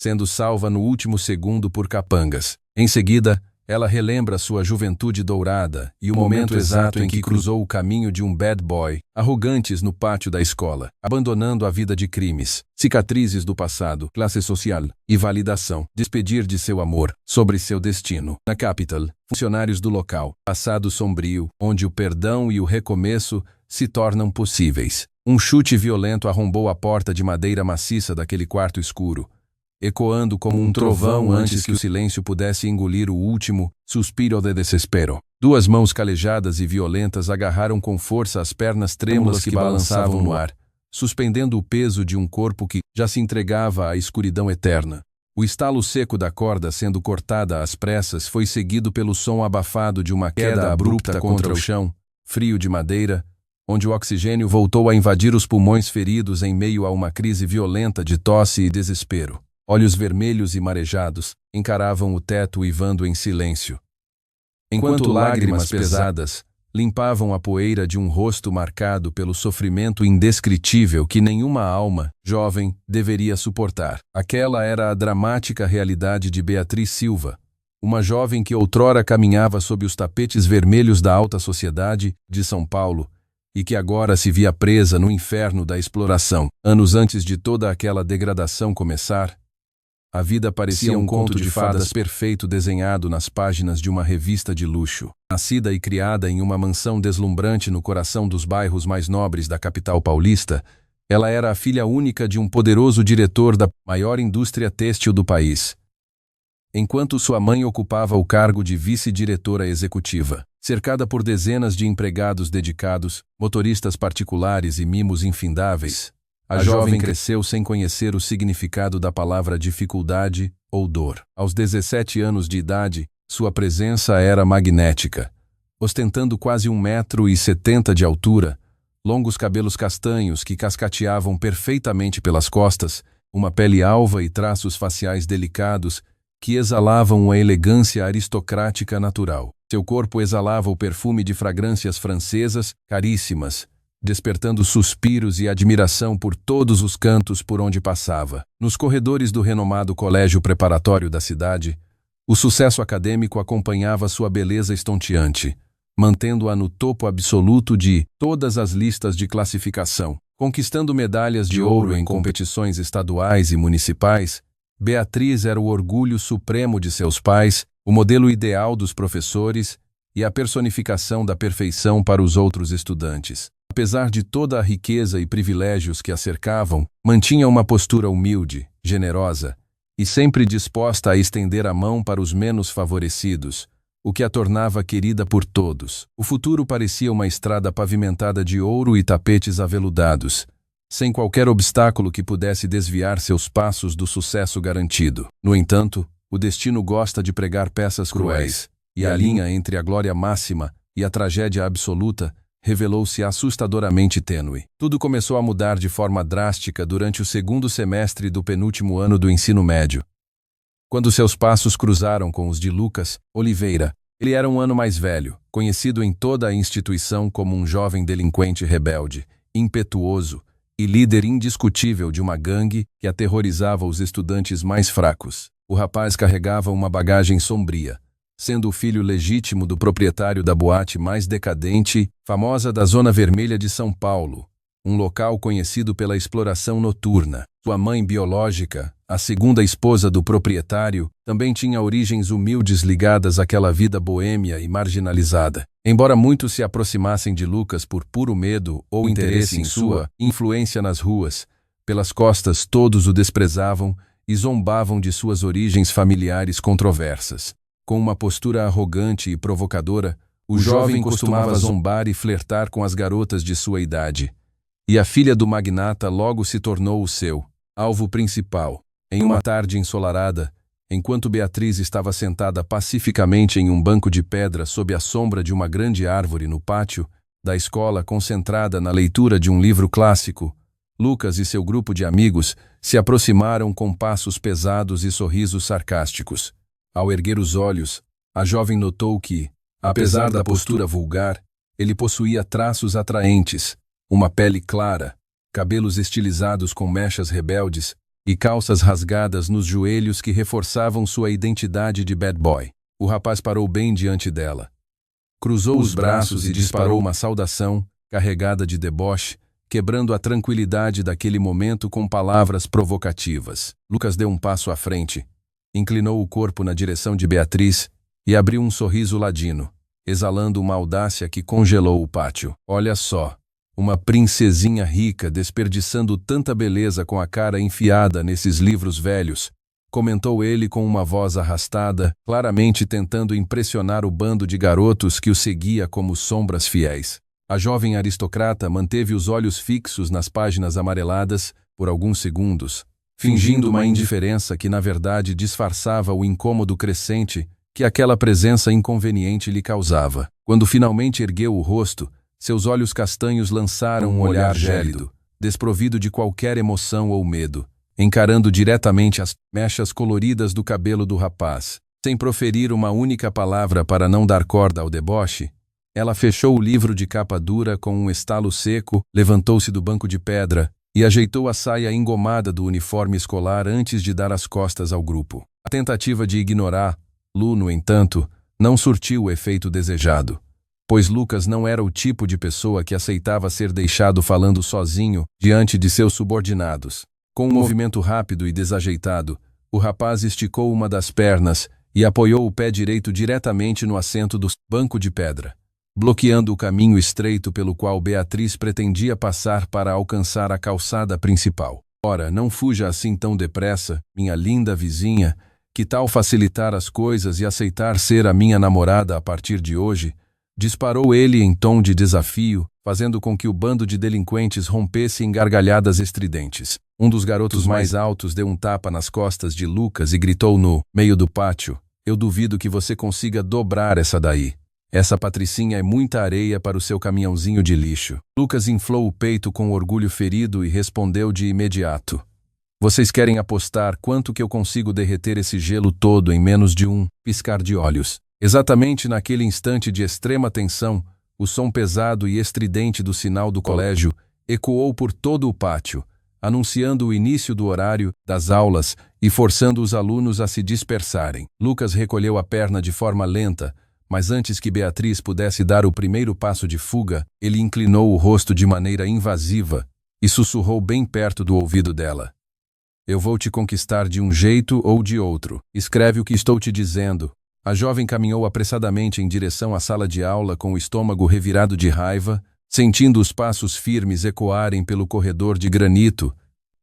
sendo salva no último segundo por capangas. Em seguida, ela relembra sua juventude dourada e o momento exato em que cruzou o caminho de um bad boy, arrogantes no pátio da escola, abandonando a vida de crimes, cicatrizes do passado, classe social e validação, despedir de seu amor, sobre seu destino. Na Capital, funcionários do local, passado sombrio, onde o perdão e o recomeço se tornam possíveis. Um chute violento arrombou a porta de madeira maciça daquele quarto escuro, ecoando como um trovão antes que o silêncio pudesse engolir o último suspiro de desespero. Duas mãos calejadas e violentas agarraram com força as pernas trêmulas que balançavam no ar, suspendendo o peso de um corpo que já se entregava à escuridão eterna. O estalo seco da corda sendo cortada às pressas foi seguido pelo som abafado de uma queda abrupta contra o chão, frio de madeira, onde o oxigênio voltou a invadir os pulmões feridos em meio a uma crise violenta de tosse e desespero. Olhos vermelhos e marejados encaravam o teto uivando em silêncio, enquanto lágrimas pesadas limpavam a poeira de um rosto marcado pelo sofrimento indescritível que nenhuma alma jovem deveria suportar. Aquela era a dramática realidade de Beatriz Silva, uma jovem que outrora caminhava sob os tapetes vermelhos da alta sociedade de São Paulo e que agora se via presa no inferno da exploração. Anos antes de toda aquela degradação começar, a vida parecia um conto de fadas perfeito desenhado nas páginas de uma revista de luxo. Nascida e criada em uma mansão deslumbrante no coração dos bairros mais nobres da capital paulista, ela era a filha única de um poderoso diretor da maior indústria têxtil do país, enquanto sua mãe ocupava o cargo de vice-diretora executiva. Cercada por dezenas de empregados dedicados, motoristas particulares e mimos infindáveis, a jovem cresceu sem conhecer o significado da palavra dificuldade ou dor. Aos 17 anos de idade, sua presença era magnética. Ostentando quase 1,70 m de altura, longos cabelos castanhos que cascateavam perfeitamente pelas costas, uma pele alva e traços faciais delicados que exalavam uma elegância aristocrática natural. Seu corpo exalava o perfume de fragrâncias francesas caríssimas, despertando suspiros e admiração por todos os cantos por onde passava. Nos corredores do renomado colégio preparatório da cidade, o sucesso acadêmico acompanhava sua beleza estonteante, mantendo-a no topo absoluto de todas as listas de classificação. Conquistando medalhas de ouro em competições estaduais e municipais, Beatriz era o orgulho supremo de seus pais, o modelo ideal dos professores e a personificação da perfeição para os outros estudantes. Apesar de toda a riqueza e privilégios que a cercavam, mantinha uma postura humilde, generosa e sempre disposta a estender a mão para os menos favorecidos, o que a tornava querida por todos. O futuro parecia uma estrada pavimentada de ouro e tapetes aveludados, sem qualquer obstáculo que pudesse desviar seus passos do sucesso garantido. No entanto, o destino gosta de pregar peças cruéis, e a linha entre a glória máxima e a tragédia absoluta revelou-se assustadoramente tênue. Tudo começou a mudar de forma drástica durante o segundo semestre do penúltimo ano do ensino médio, quando seus passos cruzaram com os de Lucas Oliveira. Ele era um ano mais velho, conhecido em toda a instituição como um jovem delinquente rebelde, impetuoso e líder indiscutível de uma gangue que aterrorizava os estudantes mais fracos. O rapaz carregava uma bagagem sombria, sendo o filho legítimo do proprietário da boate mais decadente, famosa da Zona Vermelha de São Paulo, um local conhecido pela exploração noturna. Sua mãe biológica, a segunda esposa do proprietário, também tinha origens humildes ligadas àquela vida boêmia e marginalizada. Embora muitos se aproximassem de Lucas por puro medo ou interesse em sua influência nas ruas, pelas costas todos o desprezavam e zombavam de suas origens familiares controversas. Com uma postura arrogante e provocadora, o jovem costumava zombar e flertar com as garotas de sua idade. E a filha do magnata logo se tornou o seu alvo principal. Em uma tarde ensolarada, enquanto Beatriz estava sentada pacificamente em um banco de pedra sob a sombra de uma grande árvore no pátio da escola, concentrada na leitura de um livro clássico, Lucas e seu grupo de amigos se aproximaram com passos pesados e sorrisos sarcásticos. Ao erguer os olhos, a jovem notou que, apesar da postura vulgar, ele possuía traços atraentes, uma pele clara, cabelos estilizados com mechas rebeldes e calças rasgadas nos joelhos que reforçavam sua identidade de bad boy. O rapaz parou bem diante dela. Cruzou os braços e disparou uma saudação, carregada de deboche, quebrando a tranquilidade daquele momento com palavras provocativas. Lucas deu um passo à frente, inclinou o corpo na direção de Beatriz e abriu um sorriso ladino, exalando uma audácia que congelou o pátio. Olha só, uma princesinha rica desperdiçando tanta beleza com a cara enfiada nesses livros velhos, comentou ele com uma voz arrastada, claramente tentando impressionar o bando de garotos que o seguia como sombras fiéis. A jovem aristocrata manteve os olhos fixos nas páginas amareladas por alguns segundos, fingindo uma indiferença que na verdade disfarçava o incômodo crescente que aquela presença inconveniente lhe causava. Quando finalmente ergueu o rosto, seus olhos castanhos lançaram um olhar gélido, desprovido de qualquer emoção ou medo, encarando diretamente as mechas coloridas do cabelo do rapaz. Sem proferir uma única palavra para não dar corda ao deboche, ela fechou o livro de capa dura com um estalo seco, levantou-se do banco de pedra e ajeitou a saia engomada do uniforme escolar antes de dar as costas ao grupo. A tentativa de ignorar Lu, no entanto, não surtiu o efeito desejado, pois Lucas não era o tipo de pessoa que aceitava ser deixado falando sozinho diante de seus subordinados. Com um movimento rápido e desajeitado, o rapaz esticou uma das pernas e apoiou o pé direito diretamente no assento do banco de pedra, bloqueando o caminho estreito pelo qual Beatriz pretendia passar para alcançar a calçada principal. Ora, não fuja assim tão depressa, minha linda vizinha. Que tal facilitar as coisas e aceitar ser a minha namorada a partir de hoje? Disparou ele em tom de desafio, fazendo com que o bando de delinquentes rompesse em gargalhadas estridentes. Um dos garotos mais altos deu um tapa nas costas de Lucas e gritou no meio do pátio: "Eu duvido que você consiga dobrar essa daí. Essa patricinha é muita areia para o seu caminhãozinho de lixo." Lucas inflou o peito com orgulho ferido e respondeu de imediato: "Vocês querem apostar quanto que eu consigo derreter esse gelo todo em menos de um piscar de olhos?" Exatamente naquele instante de extrema tensão, o som pesado e estridente do sinal do colégio ecoou por todo o pátio, anunciando o início do horário das aulas e forçando os alunos a se dispersarem. Lucas recolheu a perna de forma lenta, mas antes que Beatriz pudesse dar o primeiro passo de fuga, ele inclinou o rosto de maneira invasiva e sussurrou bem perto do ouvido dela: "Eu vou te conquistar de um jeito ou de outro. Escreve o que estou te dizendo." A jovem caminhou apressadamente em direção à sala de aula com o estômago revirado de raiva, sentindo os passos firmes ecoarem pelo corredor de granito,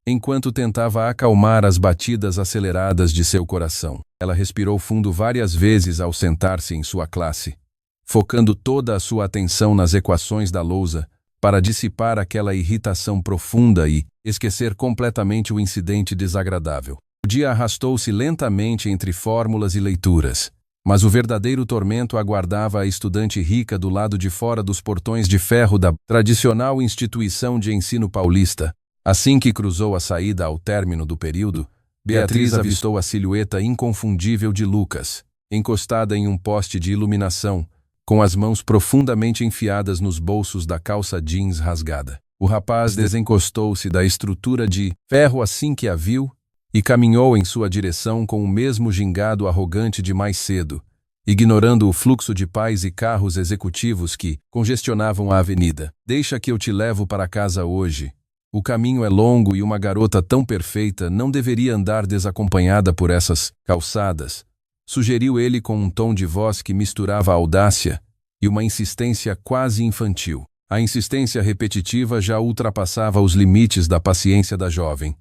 enquanto tentava acalmar as batidas aceleradas de seu coração. Ela respirou fundo várias vezes ao sentar-se em sua classe, focando toda a sua atenção nas equações da lousa, para dissipar aquela irritação profunda e esquecer completamente o incidente desagradável. O dia arrastou-se lentamente entre fórmulas e leituras, mas o verdadeiro tormento aguardava a estudante rica do lado de fora dos portões de ferro da tradicional instituição de ensino paulista. Assim que cruzou a saída ao término do período, Beatriz avistou a silhueta inconfundível de Lucas, encostada em um poste de iluminação, com as mãos profundamente enfiadas nos bolsos da calça jeans rasgada. O rapaz desencostou-se da estrutura de ferro assim que a viu e caminhou em sua direção com o mesmo gingado arrogante de mais cedo, ignorando o fluxo de pais e carros executivos que congestionavam a avenida. "Deixa que eu te levo para casa hoje. O caminho é longo e uma garota tão perfeita não deveria andar desacompanhada por essas calçadas", sugeriu ele com um tom de voz que misturava audácia e uma insistência quase infantil. A insistência repetitiva já ultrapassava os limites da paciência da jovem,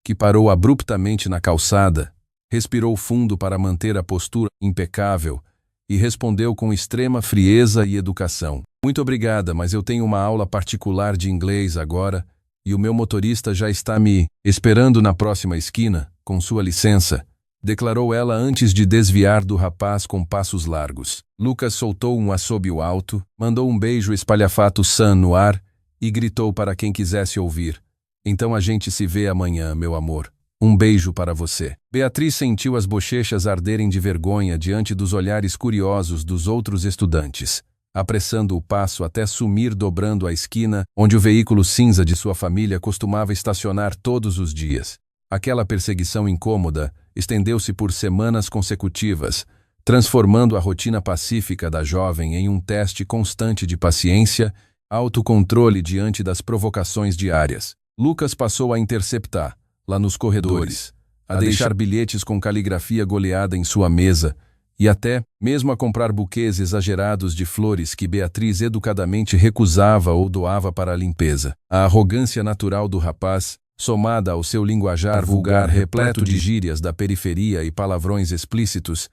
que parou abruptamente na calçada, respirou fundo para manter a postura impecável e respondeu com extrema frieza e educação: "Muito obrigada, mas eu tenho uma aula particular de inglês agora e o meu motorista já está me esperando na próxima esquina, com sua licença", declarou ela antes de desviar do rapaz com passos largos. Lucas soltou um assobio alto, mandou um beijo espalhafato sã no ar e gritou para quem quisesse ouvir: "Então a gente se vê amanhã, meu amor. Um beijo para você." Beatriz sentiu as bochechas arderem de vergonha diante dos olhares curiosos dos outros estudantes, apressando o passo até sumir dobrando a esquina onde o veículo cinza de sua família costumava estacionar todos os dias. Aquela perseguição incômoda estendeu-se por semanas consecutivas, transformando a rotina pacífica da jovem em um teste constante de paciência, autocontrole diante das provocações diárias. Lucas passou a interceptar, lá nos corredores, a deixar bilhetes com caligrafia goleada em sua mesa e até mesmo a comprar buquês exagerados de flores que Beatriz educadamente recusava ou doava para a limpeza. A arrogância natural do rapaz, somada ao seu linguajar vulgar repleto de gírias da periferia e palavrões explícitos,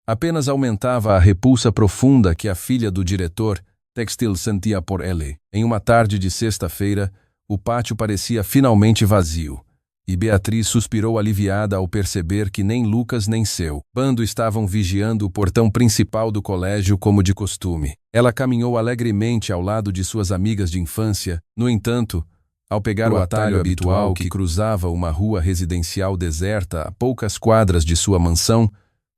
apenas aumentava a repulsa profunda que a filha do diretor textil sentia por ele. Em uma tarde de sexta-feira, o pátio parecia finalmente vazio, e Beatriz suspirou aliviada ao perceber que nem Lucas nem seu bando estavam vigiando o portão principal do colégio como de costume. Ela caminhou alegremente ao lado de suas amigas de infância. No entanto, ao pegar o atalho habitual que cruzava uma rua residencial deserta a poucas quadras de sua mansão,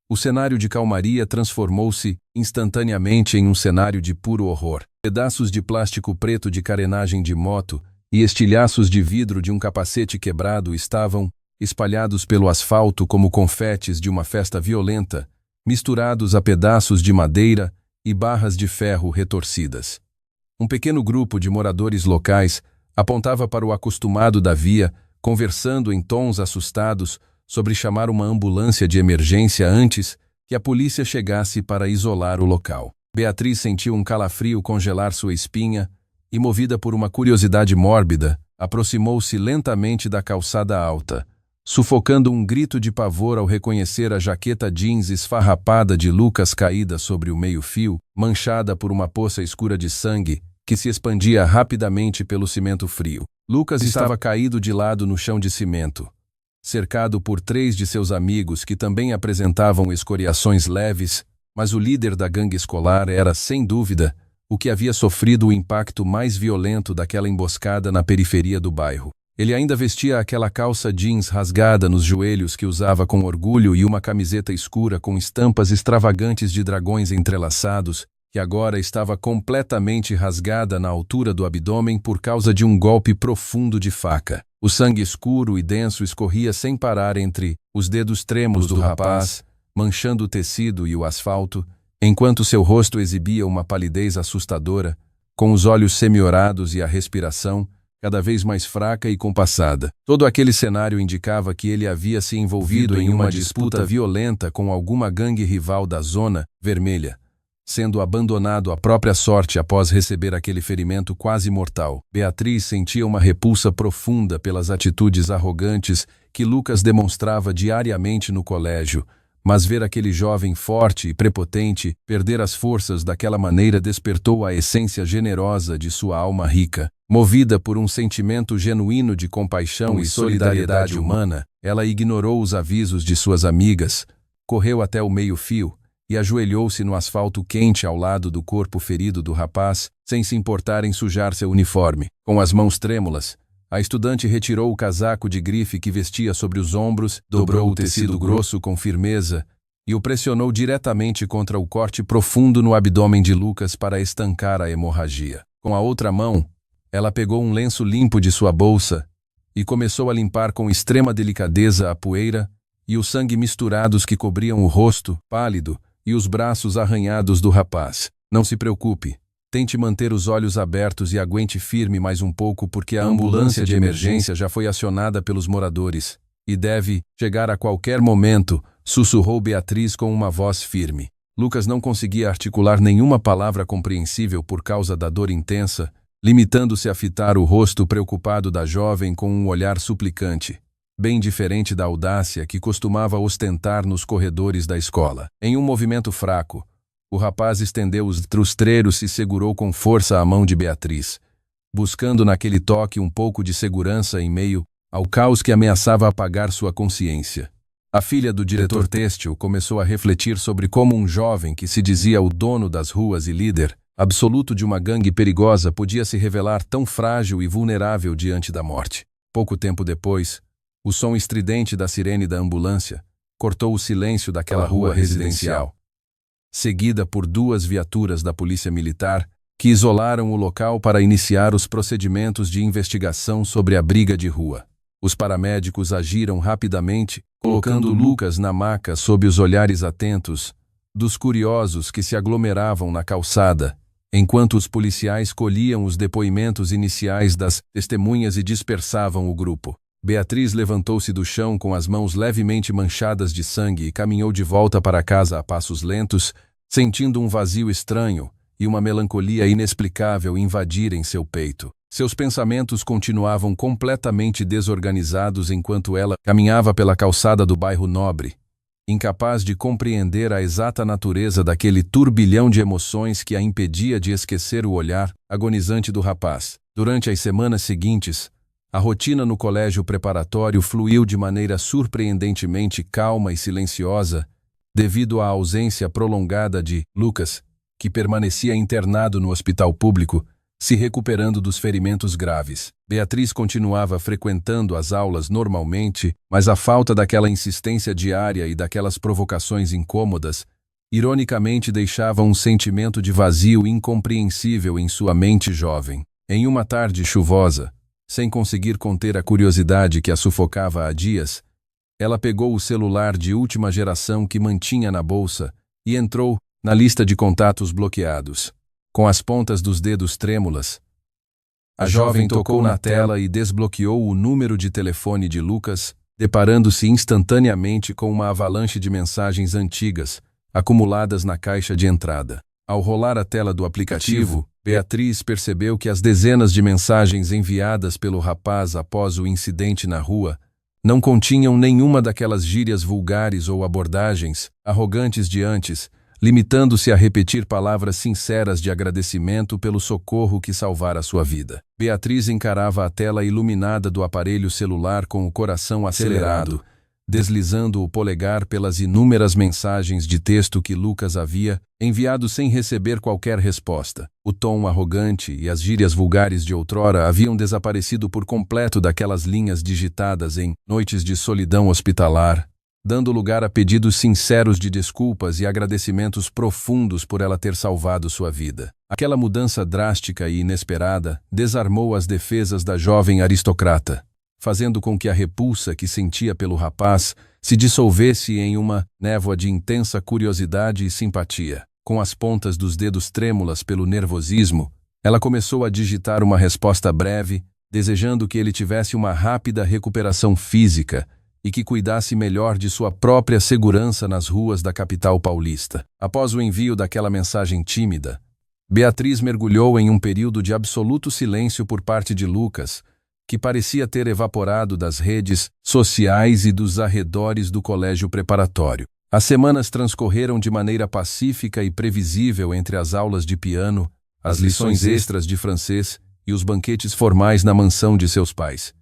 o cenário de calmaria transformou-se instantaneamente em um cenário de puro horror. Pedaços de plástico preto de carenagem de moto e estilhaços de vidro de um capacete quebrado estavam espalhados pelo asfalto como confetes de uma festa violenta, misturados a pedaços de madeira e barras de ferro retorcidas. Um pequeno grupo de moradores locais apontava para o acostumado da via, conversando em tons assustados sobre chamar uma ambulância de emergência antes que a polícia chegasse para isolar o local. Beatriz sentiu um calafrio congelar sua espinha e, movida por uma curiosidade mórbida, aproximou-se lentamente da calçada alta, sufocando um grito de pavor ao reconhecer a jaqueta jeans esfarrapada de Lucas caída sobre o meio-fio, manchada por uma poça escura de sangue que se expandia rapidamente pelo cimento frio. Lucas estava caído de lado no chão de cimento, cercado por 3 de seus amigos que também apresentavam escoriações leves, mas o líder da gangue escolar era, sem dúvida, o que havia sofrido o impacto mais violento daquela emboscada na periferia do bairro. Ele ainda vestia aquela calça jeans rasgada nos joelhos que usava com orgulho e uma camiseta escura com estampas extravagantes de dragões entrelaçados, que agora estava completamente rasgada na altura do abdômen por causa de um golpe profundo de faca. O sangue escuro e denso escorria sem parar entre os dedos trêmulos do rapaz, manchando o tecido e o asfalto, enquanto seu rosto exibia uma palidez assustadora, com os olhos semi-orados e a respiração cada vez mais fraca e compassada. Todo aquele cenário indicava que ele havia se envolvido em uma disputa violenta com alguma gangue rival da Zona Vermelha, sendo abandonado à própria sorte após receber aquele ferimento quase mortal. Beatriz sentia uma repulsa profunda pelas atitudes arrogantes que Lucas demonstrava diariamente no colégio, mas ver aquele jovem forte e prepotente perder as forças daquela maneira despertou a essência generosa de sua alma rica. Movida por um sentimento genuíno de compaixão e solidariedade humana, ela ignorou os avisos de suas amigas, correu até o meio-fio e ajoelhou-se no asfalto quente ao lado do corpo ferido do rapaz, sem se importar em sujar seu uniforme. Com as mãos trêmulas, a estudante retirou o casaco de grife que vestia sobre os ombros, dobrou o tecido grosso com firmeza e o pressionou diretamente contra o corte profundo no abdômen de Lucas para estancar a hemorragia. Com a outra mão, ela pegou um lenço limpo de sua bolsa e começou a limpar com extrema delicadeza a poeira e o sangue misturados que cobriam o rosto, pálido, e os braços arranhados do rapaz. Não se preocupe. Tente manter os olhos abertos e aguente firme mais um pouco porque a ambulância de emergência já foi acionada pelos moradores e deve chegar a qualquer momento, sussurrou Beatriz com uma voz firme. Lucas não conseguia articular nenhuma palavra compreensível por causa da dor intensa, limitando-se a fitar o rosto preocupado da jovem com um olhar suplicante, bem diferente da audácia que costumava ostentar nos corredores da escola. Em um movimento fraco, o rapaz estendeu os trustreiros e segurou com força a mão de Beatriz, buscando naquele toque um pouco de segurança em meio ao caos que ameaçava apagar sua consciência. A filha do diretor têxtil começou a refletir sobre como um jovem que se dizia o dono das ruas e líder absoluto de uma gangue perigosa podia se revelar tão frágil e vulnerável diante da morte. Pouco tempo depois, o som estridente da sirene da ambulância cortou o silêncio daquela rua residencial, seguida por 2 viaturas da polícia militar que isolaram o local para iniciar os procedimentos de investigação sobre a briga de rua. Os paramédicos agiram rapidamente, colocando Lucas na maca sob os olhares atentos dos curiosos que se aglomeravam na calçada, enquanto os policiais colhiam os depoimentos iniciais das testemunhas e dispersavam o grupo. Beatriz levantou-se do chão com as mãos levemente manchadas de sangue e caminhou de volta para casa a passos lentos, sentindo um vazio estranho e uma melancolia inexplicável invadirem seu peito. Seus pensamentos continuavam completamente desorganizados enquanto ela caminhava pela calçada do bairro Nobre, incapaz de compreender a exata natureza daquele turbilhão de emoções que a impedia de esquecer o olhar agonizante do rapaz. Durante as semanas seguintes, a rotina no colégio preparatório fluiu de maneira surpreendentemente calma e silenciosa, devido à ausência prolongada de Lucas, que permanecia internado no hospital público, se recuperando dos ferimentos graves. Beatriz continuava frequentando as aulas normalmente, mas a falta daquela insistência diária e daquelas provocações incômodas, ironicamente deixava um sentimento de vazio incompreensível em sua mente jovem. Em uma tarde chuvosa, sem conseguir conter a curiosidade que a sufocava há dias, ela pegou o celular de última geração que mantinha na bolsa e entrou na lista de contatos bloqueados. Com as pontas dos dedos trêmulas, a jovem tocou na tela e desbloqueou o número de telefone de Lucas, deparando-se instantaneamente com uma avalanche de mensagens antigas, acumuladas na caixa de entrada. Ao rolar a tela do aplicativo, Beatriz percebeu que as dezenas de mensagens enviadas pelo rapaz após o incidente na rua não continham nenhuma daquelas gírias vulgares ou abordagens arrogantes de antes, limitando-se a repetir palavras sinceras de agradecimento pelo socorro que salvara sua vida. Beatriz encarava a tela iluminada do aparelho celular com o coração acelerado, deslizando o polegar pelas inúmeras mensagens de texto que Lucas havia enviado sem receber qualquer resposta. O tom arrogante e as gírias vulgares de outrora haviam desaparecido por completo daquelas linhas digitadas em noites de solidão hospitalar, dando lugar a pedidos sinceros de desculpas e agradecimentos profundos por ela ter salvado sua vida. Aquela mudança drástica e inesperada desarmou as defesas da jovem aristocrata, fazendo com que a repulsa que sentia pelo rapaz se dissolvesse em uma névoa de intensa curiosidade e simpatia. Com as pontas dos dedos trêmulas pelo nervosismo, ela começou a digitar uma resposta breve, desejando que ele tivesse uma rápida recuperação física e que cuidasse melhor de sua própria segurança nas ruas da capital paulista. Após o envio daquela mensagem tímida, Beatriz mergulhou em um período de absoluto silêncio por parte de Lucas, que parecia ter evaporado das redes sociais e dos arredores do colégio preparatório. As semanas transcorreram de maneira pacífica e previsível entre as aulas de piano, as lições extras de francês e os banquetes formais na mansão de seus pais.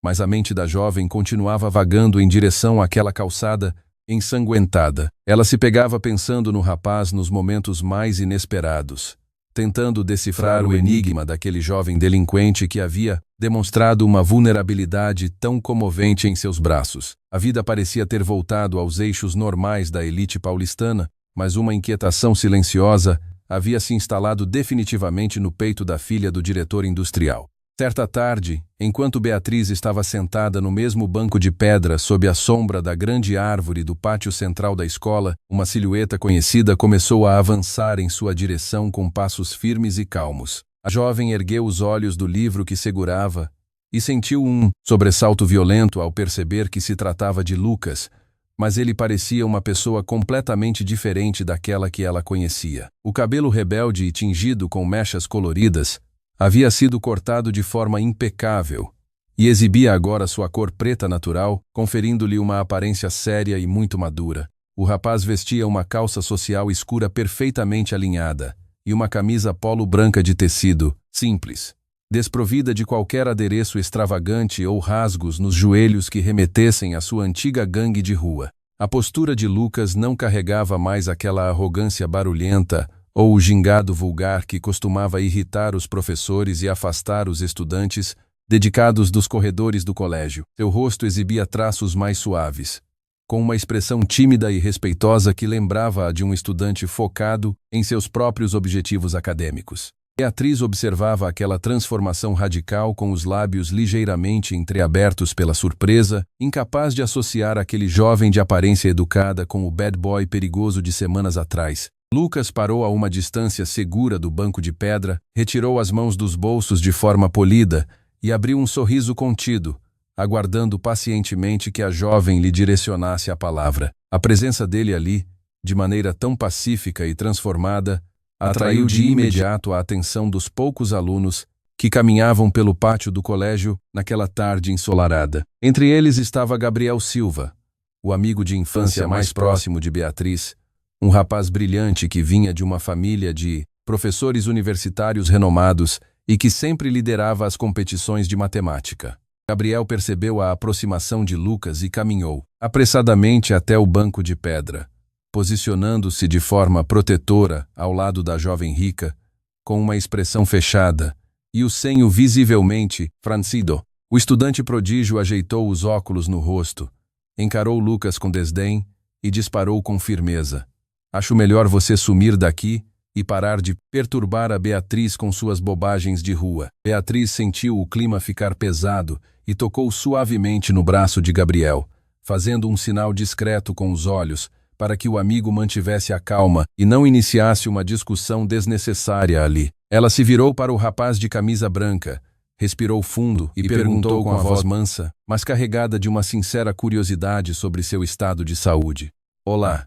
Mas a mente da jovem continuava vagando em direção àquela calçada ensanguentada. Ela se pegava pensando no rapaz nos momentos mais inesperados, tentando decifrar o enigma daquele jovem delinquente que havia demonstrado uma vulnerabilidade tão comovente em seus braços. A vida parecia ter voltado aos eixos normais da elite paulistana, mas uma inquietação silenciosa havia se instalado definitivamente no peito da filha do diretor industrial. Certa tarde, enquanto Beatriz estava sentada no mesmo banco de pedra sob a sombra da grande árvore do pátio central da escola, uma silhueta conhecida começou a avançar em sua direção com passos firmes e calmos. A jovem ergueu os olhos do livro que segurava e sentiu um sobressalto violento ao perceber que se tratava de Lucas, mas ele parecia uma pessoa completamente diferente daquela que ela conhecia. O cabelo rebelde e tingido com mechas coloridas havia sido cortado de forma impecável e exibia agora sua cor preta natural, conferindo-lhe uma aparência séria e muito madura. O rapaz vestia uma calça social escura perfeitamente alinhada e uma camisa polo branca de tecido, simples, desprovida de qualquer adereço extravagante ou rasgos nos joelhos que remetessem à sua antiga gangue de rua. A postura de Lucas não carregava mais aquela arrogância barulhenta ou o gingado vulgar que costumava irritar os professores e afastar os estudantes dedicados dos corredores do colégio. Seu rosto exibia traços mais suaves, com uma expressão tímida e respeitosa que lembrava a de um estudante focado em seus próprios objetivos acadêmicos. Beatriz observava aquela transformação radical com os lábios ligeiramente entreabertos pela surpresa, incapaz de associar aquele jovem de aparência educada com o bad boy perigoso de semanas atrás. Lucas parou a uma distância segura do banco de pedra, retirou as mãos dos bolsos de forma polida e abriu um sorriso contido, aguardando pacientemente que a jovem lhe direcionasse a palavra. A presença dele ali, de maneira tão pacífica e transformada, atraiu de imediato a atenção dos poucos alunos que caminhavam pelo pátio do colégio naquela tarde ensolarada. Entre eles estava Gabriel Silva, o amigo de infância mais próximo de Beatriz, um rapaz brilhante que vinha de uma família de professores universitários renomados e que sempre liderava as competições de matemática. Gabriel percebeu a aproximação de Lucas e caminhou apressadamente até o banco de pedra, posicionando-se de forma protetora ao lado da jovem rica, com uma expressão fechada e o senho visivelmente franzido. O estudante prodígio ajeitou os óculos no rosto, encarou Lucas com desdém e disparou com firmeza. Acho melhor você sumir daqui e parar de perturbar a Beatriz com suas bobagens de rua. Beatriz sentiu o clima ficar pesado e tocou suavemente no braço de Gabriel, fazendo um sinal discreto com os olhos, para que o amigo mantivesse a calma e não iniciasse uma discussão desnecessária ali. Ela se virou para o rapaz de camisa branca, respirou fundo e perguntou com a voz mansa, mas carregada de uma sincera curiosidade sobre seu estado de saúde. Olá.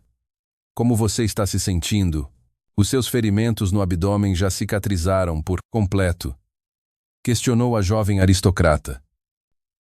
Como você está se sentindo? Os seus ferimentos no abdômen já cicatrizaram por completo? Questionou a jovem aristocrata,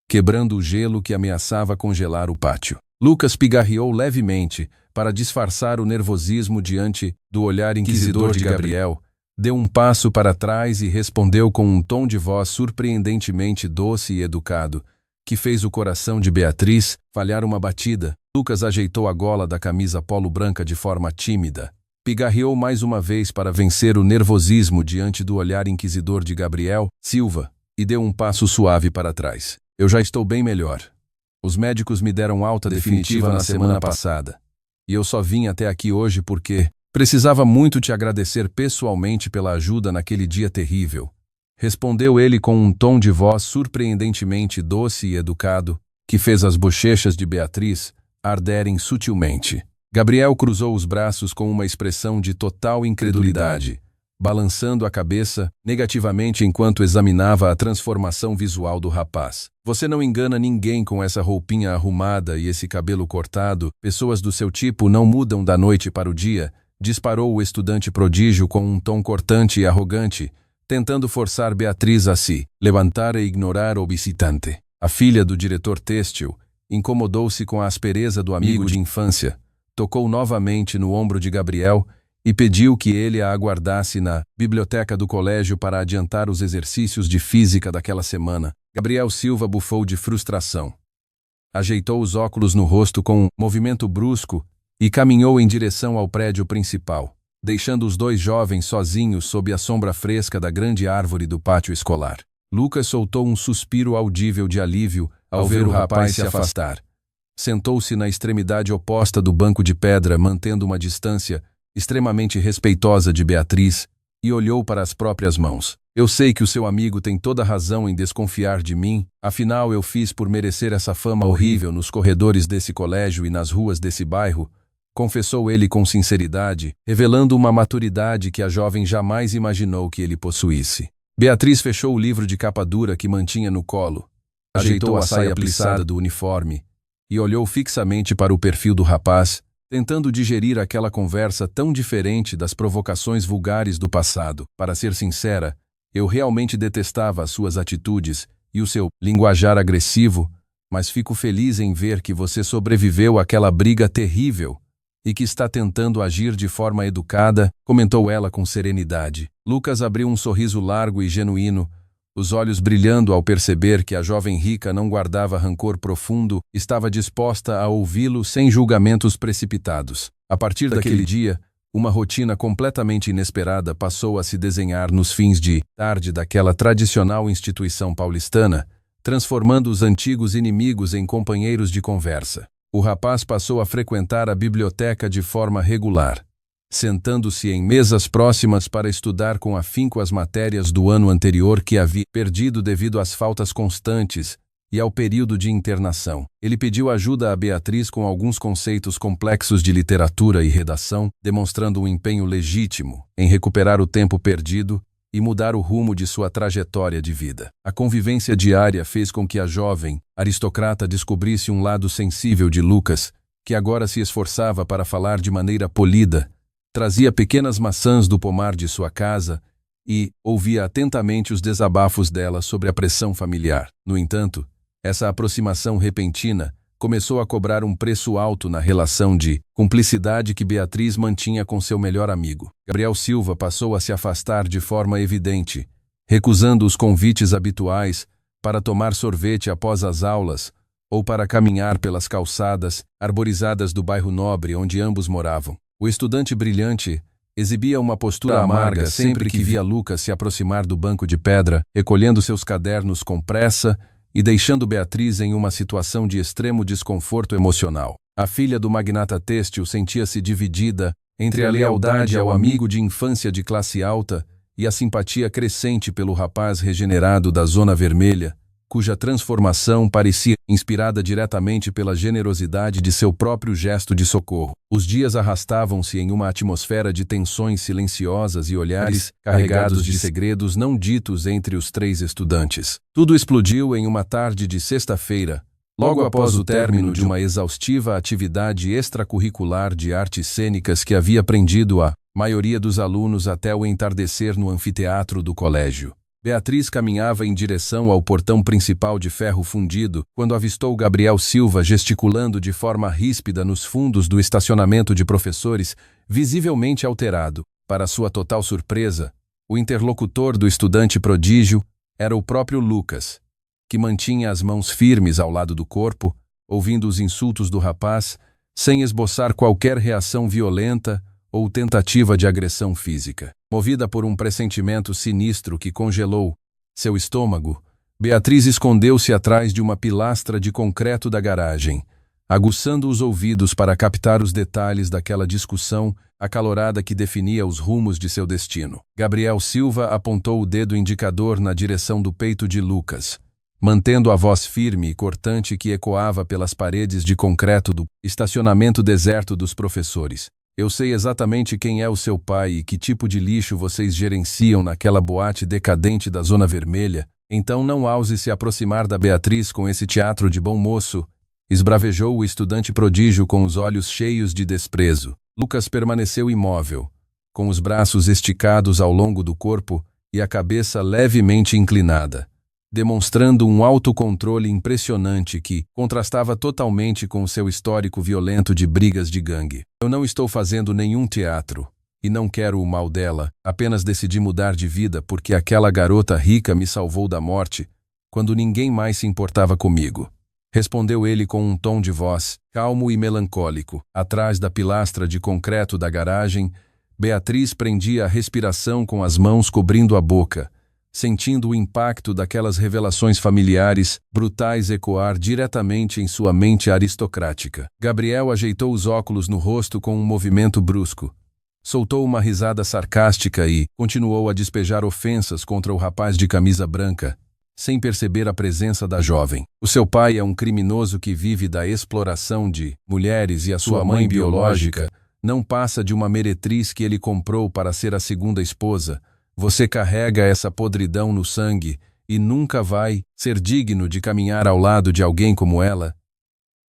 quebrando o gelo que ameaçava congelar o pátio. Lucas pigarreou levemente para disfarçar o nervosismo diante do olhar inquisidor de Gabriel, deu um passo para trás e respondeu com um tom de voz surpreendentemente doce e educado, que fez o coração de Beatriz falhar uma batida. Lucas ajeitou a gola da camisa polo branca de forma tímida. Pigarreou mais uma vez para vencer o nervosismo diante do olhar inquisidor de Gabriel Silva e deu um passo suave para trás. Eu já estou bem melhor. Os médicos me deram alta definitiva na semana passada. E eu só vim até aqui hoje porque precisava muito te agradecer pessoalmente pela ajuda naquele dia terrível. Respondeu ele com um tom de voz surpreendentemente doce e educado, que fez as bochechas de Beatriz arderem sutilmente. Gabriel cruzou os braços com uma expressão de total incredulidade, balançando a cabeça negativamente enquanto examinava a transformação visual do rapaz. Você não engana ninguém com essa roupinha arrumada e esse cabelo cortado. Pessoas do seu tipo não mudam da noite para o dia, disparou o estudante prodígio com um tom cortante e arrogante, tentando forçar Beatriz a se levantar e ignorar o visitante. A filha do diretor têxtil incomodou-se com a aspereza do amigo de infância, tocou novamente no ombro de Gabriel e pediu que ele a aguardasse na biblioteca do colégio para adiantar os exercícios de física daquela semana. Gabriel Silva bufou de frustração. Ajeitou os óculos no rosto com um movimento brusco e caminhou em direção ao prédio principal, deixando os dois jovens sozinhos sob a sombra fresca da grande árvore do pátio escolar. Lucas soltou um suspiro audível de alívio ao ver o rapaz se afastar. Sentou-se na extremidade oposta do banco de pedra, mantendo uma distância extremamente respeitosa de Beatriz, e olhou para as próprias mãos. Eu sei que o seu amigo tem toda razão em desconfiar de mim, afinal eu fiz por merecer essa fama horrível nos corredores desse colégio e nas ruas desse bairro, confessou ele com sinceridade, revelando uma maturidade que a jovem jamais imaginou que ele possuísse. Beatriz fechou o livro de capa dura que mantinha no colo, ajeitou a saia plissada do uniforme e olhou fixamente para o perfil do rapaz, tentando digerir aquela conversa tão diferente das provocações vulgares do passado. Para ser sincera, eu realmente detestava as suas atitudes e o seu linguajar agressivo, mas fico feliz em ver que você sobreviveu àquela briga terrível e que está tentando agir de forma educada, comentou ela com serenidade. Lucas abriu um sorriso largo e genuíno, os olhos brilhando ao perceber que a jovem rica não guardava rancor profundo, estava disposta a ouvi-lo sem julgamentos precipitados. A partir daquele dia, uma rotina completamente inesperada passou a se desenhar nos fins de tarde daquela tradicional instituição paulistana, transformando os antigos inimigos em companheiros de conversa. O rapaz passou a frequentar a biblioteca de forma regular, sentando-se em mesas próximas para estudar com afinco as matérias do ano anterior que havia perdido devido às faltas constantes e ao período de internação. Ele pediu ajuda a Beatriz com alguns conceitos complexos de literatura e redação, demonstrando um empenho legítimo em recuperar o tempo perdido e mudar o rumo de sua trajetória de vida. A convivência diária fez com que a jovem aristocrata descobrisse um lado sensível de Lucas, que agora se esforçava para falar de maneira polida, trazia pequenas maçãs do pomar de sua casa e ouvia atentamente os desabafos dela sobre a pressão familiar. No entanto, essa aproximação repentina começou a cobrar um preço alto na relação de cumplicidade que Beatriz mantinha com seu melhor amigo. Gabriel Silva passou a se afastar de forma evidente, recusando os convites habituais para tomar sorvete após as aulas ou para caminhar pelas calçadas arborizadas do bairro nobre onde ambos moravam. O estudante brilhante exibia uma postura amarga sempre que via Lucas se aproximar do banco de pedra, recolhendo seus cadernos com pressa e deixando Beatriz em uma situação de extremo desconforto emocional. A filha do magnata têxtil sentia-se dividida entre a lealdade ao amigo de infância de classe alta e a simpatia crescente pelo rapaz regenerado da Zona Vermelha, cuja transformação parecia inspirada diretamente pela generosidade de seu próprio gesto de socorro. Os dias arrastavam-se em uma atmosfera de tensões silenciosas e olhares carregados de segredos não ditos entre os três estudantes. Tudo explodiu em uma tarde de sexta-feira, logo após o término de uma exaustiva atividade extracurricular de artes cênicas que havia prendido a maioria dos alunos até o entardecer no anfiteatro do colégio. Beatriz caminhava em direção ao portão principal de ferro fundido quando avistou Gabriel Silva gesticulando de forma ríspida nos fundos do estacionamento de professores, visivelmente alterado. Para sua total surpresa, o interlocutor do estudante prodígio era o próprio Lucas, que mantinha as mãos firmes ao lado do corpo, ouvindo os insultos do rapaz, sem esboçar qualquer reação violenta ou tentativa de agressão física. Movida por um pressentimento sinistro que congelou seu estômago, Beatriz escondeu-se atrás de uma pilastra de concreto da garagem, aguçando os ouvidos para captar os detalhes daquela discussão acalorada que definia os rumos de seu destino. Gabriel Silva apontou o dedo indicador na direção do peito de Lucas, mantendo a voz firme e cortante que ecoava pelas paredes de concreto do estacionamento deserto dos professores. Eu sei exatamente quem é o seu pai e que tipo de lixo vocês gerenciam naquela boate decadente da Zona Vermelha, então não ouse se aproximar da Beatriz com esse teatro de bom moço, esbravejou o estudante prodígio com os olhos cheios de desprezo. Lucas permaneceu imóvel, com os braços esticados ao longo do corpo e a cabeça levemente inclinada, demonstrando um autocontrole impressionante que contrastava totalmente com o seu histórico violento de brigas de gangue. Eu não estou fazendo nenhum teatro, e não quero o mal dela, apenas decidi mudar de vida porque aquela garota rica me salvou da morte, quando ninguém mais se importava comigo. Respondeu ele com um tom de voz calmo e melancólico. Atrás da pilastra de concreto da garagem, Beatriz prendia a respiração com as mãos cobrindo a boca, sentindo o impacto daquelas revelações familiares brutais ecoar diretamente em sua mente aristocrática. Gabriel ajeitou os óculos no rosto com um movimento brusco. Soltou uma risada sarcástica e continuou a despejar ofensas contra o rapaz de camisa branca, sem perceber a presença da jovem. O seu pai é um criminoso que vive da exploração de mulheres e a sua mãe biológica não passa de uma meretriz que ele comprou para ser a segunda esposa. Você carrega essa podridão no sangue e nunca vai ser digno de caminhar ao lado de alguém como ela.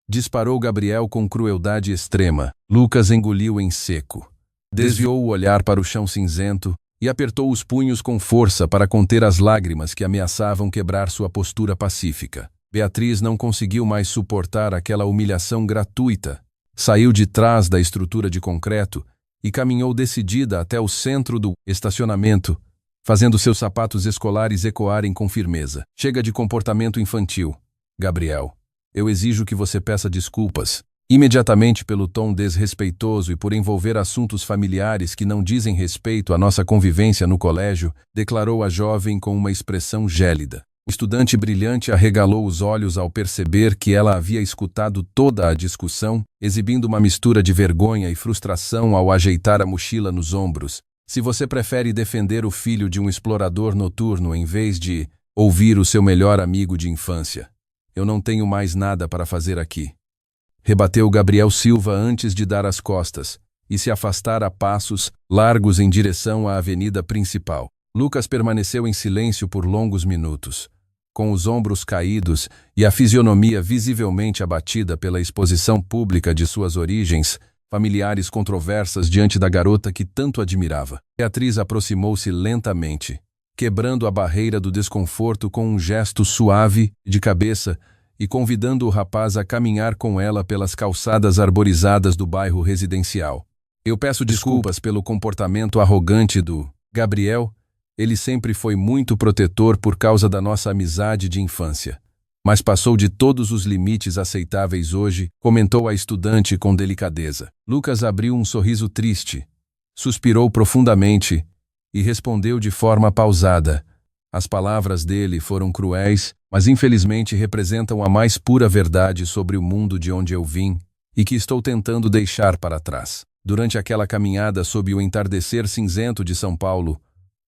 Disparou Gabriel com crueldade extrema. Lucas engoliu em seco. Desviou o olhar para o chão cinzento e apertou os punhos com força para conter as lágrimas que ameaçavam quebrar sua postura pacífica. Beatriz não conseguiu mais suportar aquela humilhação gratuita. Saiu de trás da estrutura de concreto e caminhou decidida até o centro do estacionamento, fazendo seus sapatos escolares ecoarem com firmeza. Chega de comportamento infantil, Gabriel. Eu exijo que você peça desculpas, imediatamente pelo tom desrespeitoso e por envolver assuntos familiares que não dizem respeito à nossa convivência no colégio, declarou a jovem com uma expressão gélida. O estudante brilhante arregalou os olhos ao perceber que ela havia escutado toda a discussão, exibindo uma mistura de vergonha e frustração ao ajeitar a mochila nos ombros. Se você prefere defender o filho de um explorador noturno em vez de ouvir o seu melhor amigo de infância, eu não tenho mais nada para fazer aqui. Rebateu Gabriel Silva antes de dar as costas e se afastar a passos largos em direção à avenida principal. Lucas permaneceu em silêncio por longos minutos, com os ombros caídos e a fisionomia visivelmente abatida pela exposição pública de suas origens familiares controversas diante da garota que tanto admirava. Beatriz aproximou-se lentamente, quebrando a barreira do desconforto com um gesto suave de cabeça e convidando o rapaz a caminhar com ela pelas calçadas arborizadas do bairro residencial. Eu peço desculpas pelo comportamento arrogante do Gabriel. Ele sempre foi muito protetor por causa da nossa amizade de infância. Mas passou de todos os limites aceitáveis hoje, comentou a estudante com delicadeza. Lucas abriu um sorriso triste, suspirou profundamente e respondeu de forma pausada. As palavras dele foram cruéis, mas infelizmente representam a mais pura verdade sobre o mundo de onde eu vim e que estou tentando deixar para trás. Durante aquela caminhada sob o entardecer cinzento de São Paulo,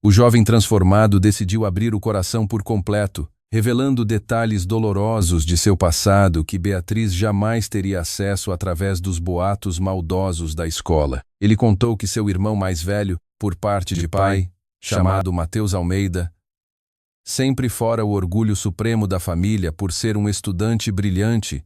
o jovem transformado decidiu abrir o coração por completo, revelando detalhes dolorosos de seu passado que Beatriz jamais teria acesso através dos boatos maldosos da escola. Ele contou que seu irmão mais velho, por parte de pai, chamado Matheus Almeida, sempre fora o orgulho supremo da família por ser um estudante brilhante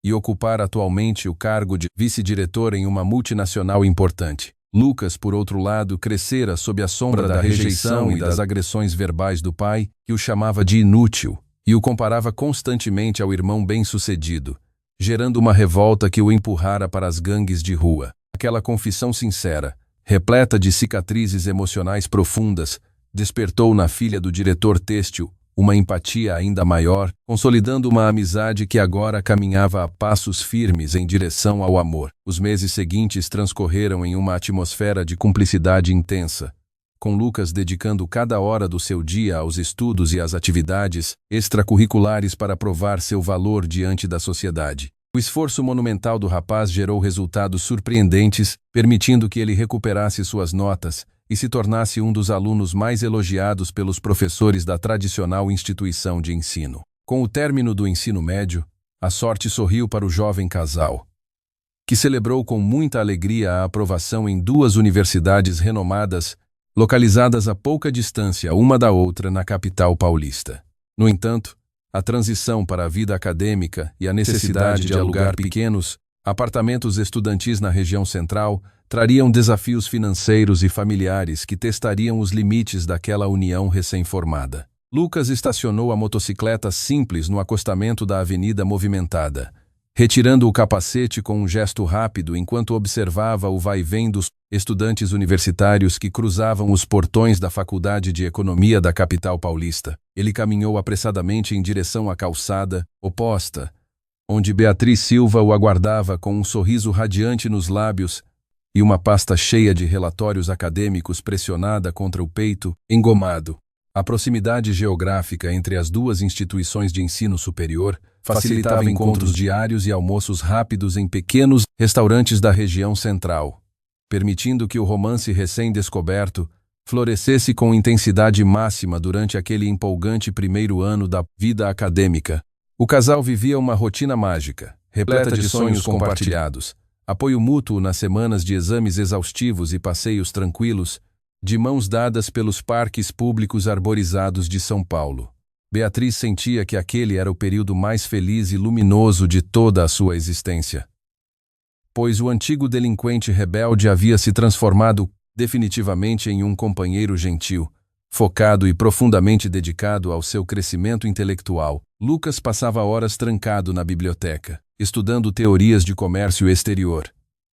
e ocupar atualmente o cargo de vice-diretor em uma multinacional importante. Lucas, por outro lado, crescera sob a sombra da rejeição e das agressões verbais do pai, que o chamava de inútil, e o comparava constantemente ao irmão bem-sucedido, gerando uma revolta que o empurrara para as gangues de rua. Aquela confissão sincera, repleta de cicatrizes emocionais profundas, despertou na filha do diretor têxtil uma empatia ainda maior, consolidando uma amizade que agora caminhava a passos firmes em direção ao amor. Os meses seguintes transcorreram em uma atmosfera de cumplicidade intensa, com Lucas dedicando cada hora do seu dia aos estudos e às atividades extracurriculares para provar seu valor diante da sociedade. O esforço monumental do rapaz gerou resultados surpreendentes, permitindo que ele recuperasse suas notas e se tornasse um dos alunos mais elogiados pelos professores da tradicional instituição de ensino. Com o término do ensino médio, a sorte sorriu para o jovem casal, que celebrou com muita alegria a aprovação em duas universidades renomadas, localizadas a pouca distância uma da outra na capital paulista. No entanto, a transição para a vida acadêmica e a necessidade de alugar pequenos apartamentos estudantis na região central trariam desafios financeiros e familiares que testariam os limites daquela união recém-formada. Lucas estacionou a motocicleta simples no acostamento da avenida movimentada, retirando o capacete com um gesto rápido enquanto observava o vai-vem dos estudantes universitários que cruzavam os portões da Faculdade de Economia da capital paulista. Ele caminhou apressadamente em direção à calçada oposta, onde Beatriz Silva o aguardava com um sorriso radiante nos lábios e uma pasta cheia de relatórios acadêmicos pressionada contra o peito, engomado. A proximidade geográfica entre as duas instituições de ensino superior facilitava encontros diários e almoços rápidos em pequenos restaurantes da região central, permitindo que o romance recém-descoberto florescesse com intensidade máxima durante aquele empolgante primeiro ano da vida acadêmica. O casal vivia uma rotina mágica, repleta de sonhos compartilhados, apoio mútuo nas semanas de exames exaustivos e passeios tranquilos, de mãos dadas pelos parques públicos arborizados de São Paulo. Beatriz sentia que aquele era o período mais feliz e luminoso de toda a sua existência, pois o antigo delinquente rebelde havia se transformado definitivamente em um companheiro gentil, focado e profundamente dedicado ao seu crescimento intelectual. Lucas passava horas trancado na biblioteca, estudando teorias de comércio exterior,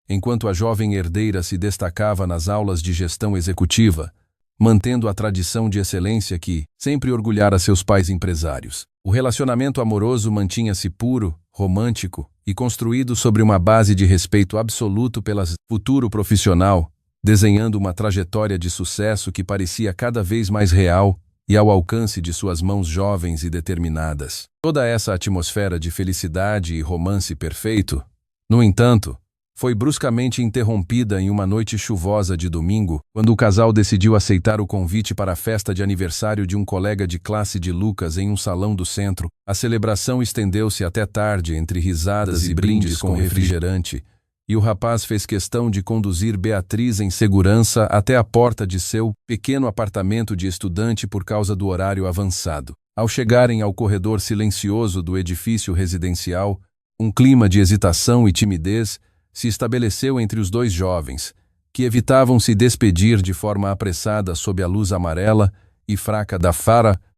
enquanto a jovem herdeira se destacava nas aulas de gestão executiva, mantendo a tradição de excelência que sempre orgulhara seus pais empresários. O relacionamento amoroso mantinha-se puro, romântico e construído sobre uma base de respeito absoluto pelo futuro profissional, desenhando uma trajetória de sucesso que parecia cada vez mais real e ao alcance de suas mãos jovens e determinadas. Toda essa atmosfera de felicidade e romance perfeito, no entanto, foi bruscamente interrompida em uma noite chuvosa de domingo, quando o casal decidiu aceitar o convite para a festa de aniversário de um colega de classe de Lucas em um salão do centro. A celebração estendeu-se até tarde, entre risadas e brindes com refrigerante, e o rapaz fez questão de conduzir Beatriz em segurança até a porta de seu pequeno apartamento de estudante por causa do horário avançado. Ao chegarem ao corredor silencioso do edifício residencial, um clima de hesitação e timidez se estabeleceu entre os dois jovens, que evitavam se despedir de forma apressada sob a luz amarela e fraca da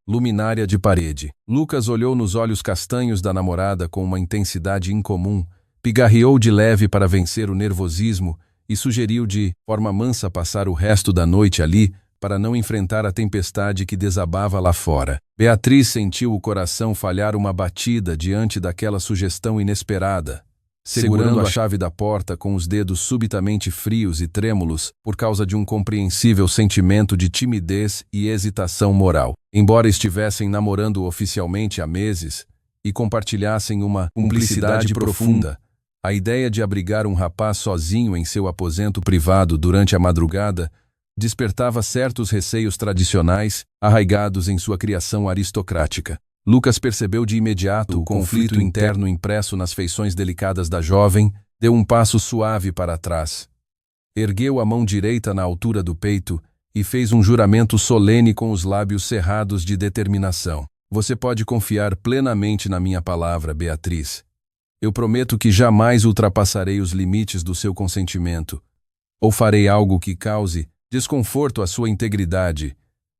luminária de parede. Lucas olhou nos olhos castanhos da namorada com uma intensidade incomum, pigarreou de leve para vencer o nervosismo e sugeriu de forma mansa passar o resto da noite ali para não enfrentar a tempestade que desabava lá fora. Beatriz sentiu o coração falhar uma batida diante daquela sugestão inesperada, segurando a chave da porta com os dedos subitamente frios e trêmulos por causa de um compreensível sentimento de timidez e hesitação moral. Embora estivessem namorando oficialmente há meses e compartilhassem uma cumplicidade profunda, a ideia de abrigar um rapaz sozinho em seu aposento privado durante a madrugada despertava certos receios tradicionais arraigados em sua criação aristocrática. Lucas percebeu de imediato o conflito interno impresso nas feições delicadas da jovem, deu um passo suave para trás. Ergueu a mão direita na altura do peito e fez um juramento solene com os lábios cerrados de determinação. Você pode confiar plenamente na minha palavra, Beatriz. Eu prometo que jamais ultrapassarei os limites do seu consentimento, ou farei algo que cause desconforto à sua integridade.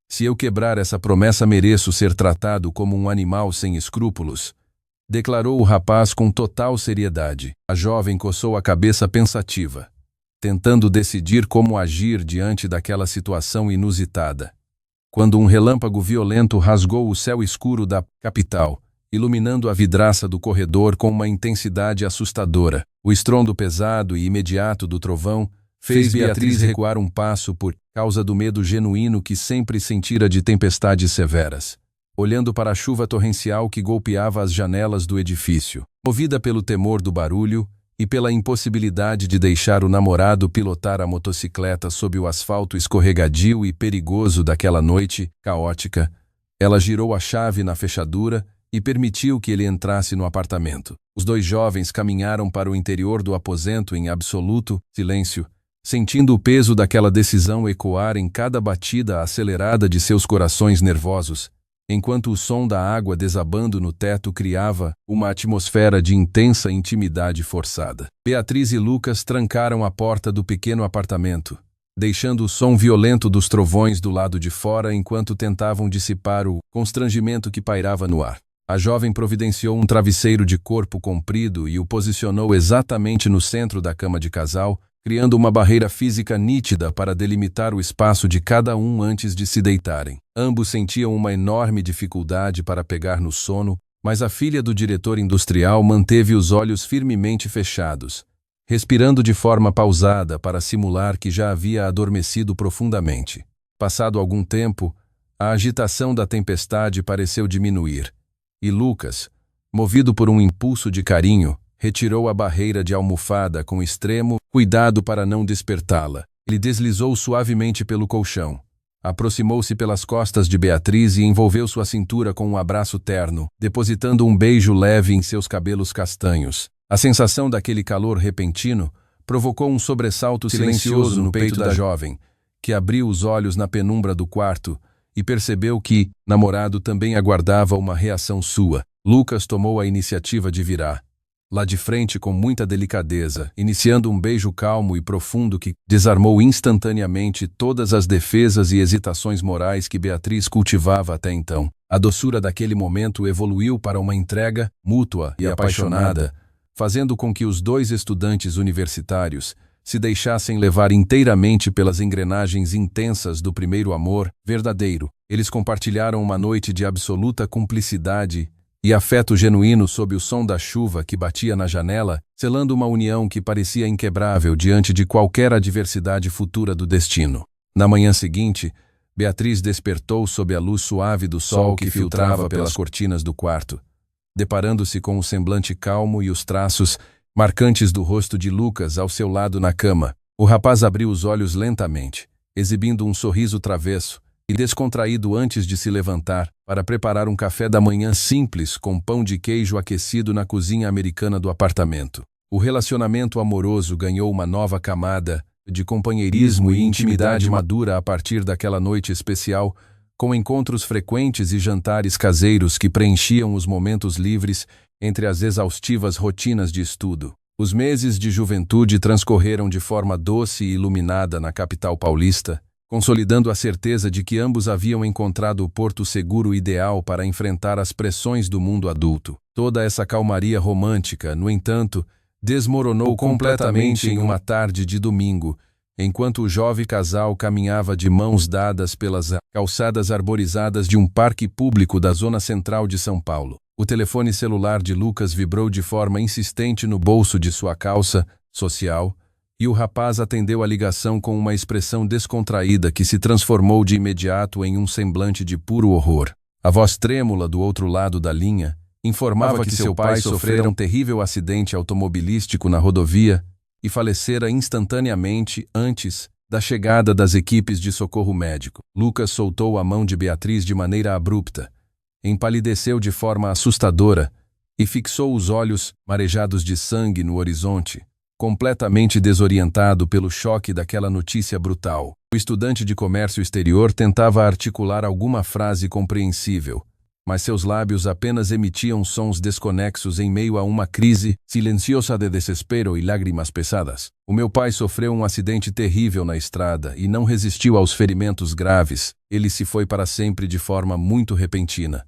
Se eu quebrar essa promessa, mereço ser tratado como um animal sem escrúpulos, declarou o rapaz com total seriedade. A jovem coçou a cabeça pensativa, tentando decidir como agir diante daquela situação inusitada, quando um relâmpago violento rasgou o céu escuro da capital, iluminando a vidraça do corredor com uma intensidade assustadora. O estrondo pesado e imediato do trovão fez Beatriz recuar um passo por causa do medo genuíno que sempre sentira de tempestades severas, olhando para a chuva torrencial que golpeava as janelas do edifício. Movida pelo temor do barulho e pela impossibilidade de deixar o namorado pilotar a motocicleta sob o asfalto escorregadio e perigoso daquela noite caótica, ela girou a chave na fechadura e permitiu que ele entrasse no apartamento. Os dois jovens caminharam para o interior do aposento em absoluto silêncio, sentindo o peso daquela decisão ecoar em cada batida acelerada de seus corações nervosos, enquanto o som da água desabando no teto criava uma atmosfera de intensa intimidade forçada. Beatriz e Lucas trancaram a porta do pequeno apartamento, deixando o som violento dos trovões do lado de fora enquanto tentavam dissipar o constrangimento que pairava no ar. A jovem providenciou um travesseiro de corpo comprido e o posicionou exatamente no centro da cama de casal, criando uma barreira física nítida para delimitar o espaço de cada um antes de se deitarem. Ambos sentiam uma enorme dificuldade para pegar no sono, mas a filha do diretor industrial manteve os olhos firmemente fechados, respirando de forma pausada para simular que já havia adormecido profundamente. Passado algum tempo, a agitação da tempestade pareceu diminuir, e Lucas, movido por um impulso de carinho, retirou a barreira de almofada com extremo cuidado para não despertá-la. Ele deslizou suavemente pelo colchão, aproximou-se pelas costas de Beatriz e envolveu sua cintura com um abraço terno, depositando um beijo leve em seus cabelos castanhos. A sensação daquele calor repentino provocou um sobressalto silencioso no peito da jovem, que abriu os olhos na penumbra do quarto e percebeu que namorado também aguardava uma reação sua. Lucas tomou a iniciativa de virar lá de frente com muita delicadeza, iniciando um beijo calmo e profundo que desarmou instantaneamente todas as defesas e hesitações morais que Beatriz cultivava até então. A doçura daquele momento evoluiu para uma entrega mútua e apaixonada, fazendo com que os dois estudantes universitários se deixassem levar inteiramente pelas engrenagens intensas do primeiro amor verdadeiro. Eles compartilharam uma noite de absoluta cumplicidade e afeto genuíno sob o som da chuva que batia na janela, selando uma união que parecia inquebrável diante de qualquer adversidade futura do destino. Na manhã seguinte, Beatriz despertou sob a luz suave do sol que filtrava pelas cortinas do quarto, deparando-se com o semblante calmo e os traços marcantes do rosto de Lucas ao seu lado na cama. O rapaz abriu os olhos lentamente, exibindo um sorriso travesso e descontraído antes de se levantar para preparar um café da manhã simples com pão de queijo aquecido na cozinha americana do apartamento. O relacionamento amoroso ganhou uma nova camada de companheirismo e intimidade madura a partir daquela noite especial, com encontros frequentes e jantares caseiros que preenchiam os momentos livres entre as exaustivas rotinas de estudo. Os meses de juventude transcorreram de forma doce e iluminada na capital paulista, consolidando a certeza de que ambos haviam encontrado o porto seguro ideal para enfrentar as pressões do mundo adulto. Toda essa calmaria romântica, no entanto, desmoronou completamente em uma tarde de domingo, enquanto o jovem casal caminhava de mãos dadas pelas calçadas arborizadas de um parque público da zona central de São Paulo. O telefone celular de Lucas vibrou de forma insistente no bolso de sua calça social, e o rapaz atendeu a ligação com uma expressão descontraída que se transformou de imediato em um semblante de puro horror. A voz trêmula do outro lado da linha informava que seu pai sofrera um terrível acidente automobilístico na rodovia e falecera instantaneamente antes da chegada das equipes de socorro médico. Lucas soltou a mão de Beatriz de maneira abrupta, empalideceu de forma assustadora e fixou os olhos marejados de sangue no horizonte, completamente desorientado pelo choque daquela notícia brutal. O estudante de comércio exterior tentava articular alguma frase compreensível, mas seus lábios apenas emitiam sons desconexos em meio a uma crise silenciosa de desespero e lágrimas pesadas. O meu pai sofreu um acidente terrível na estrada e não resistiu aos ferimentos graves. Ele se foi para sempre de forma muito repentina.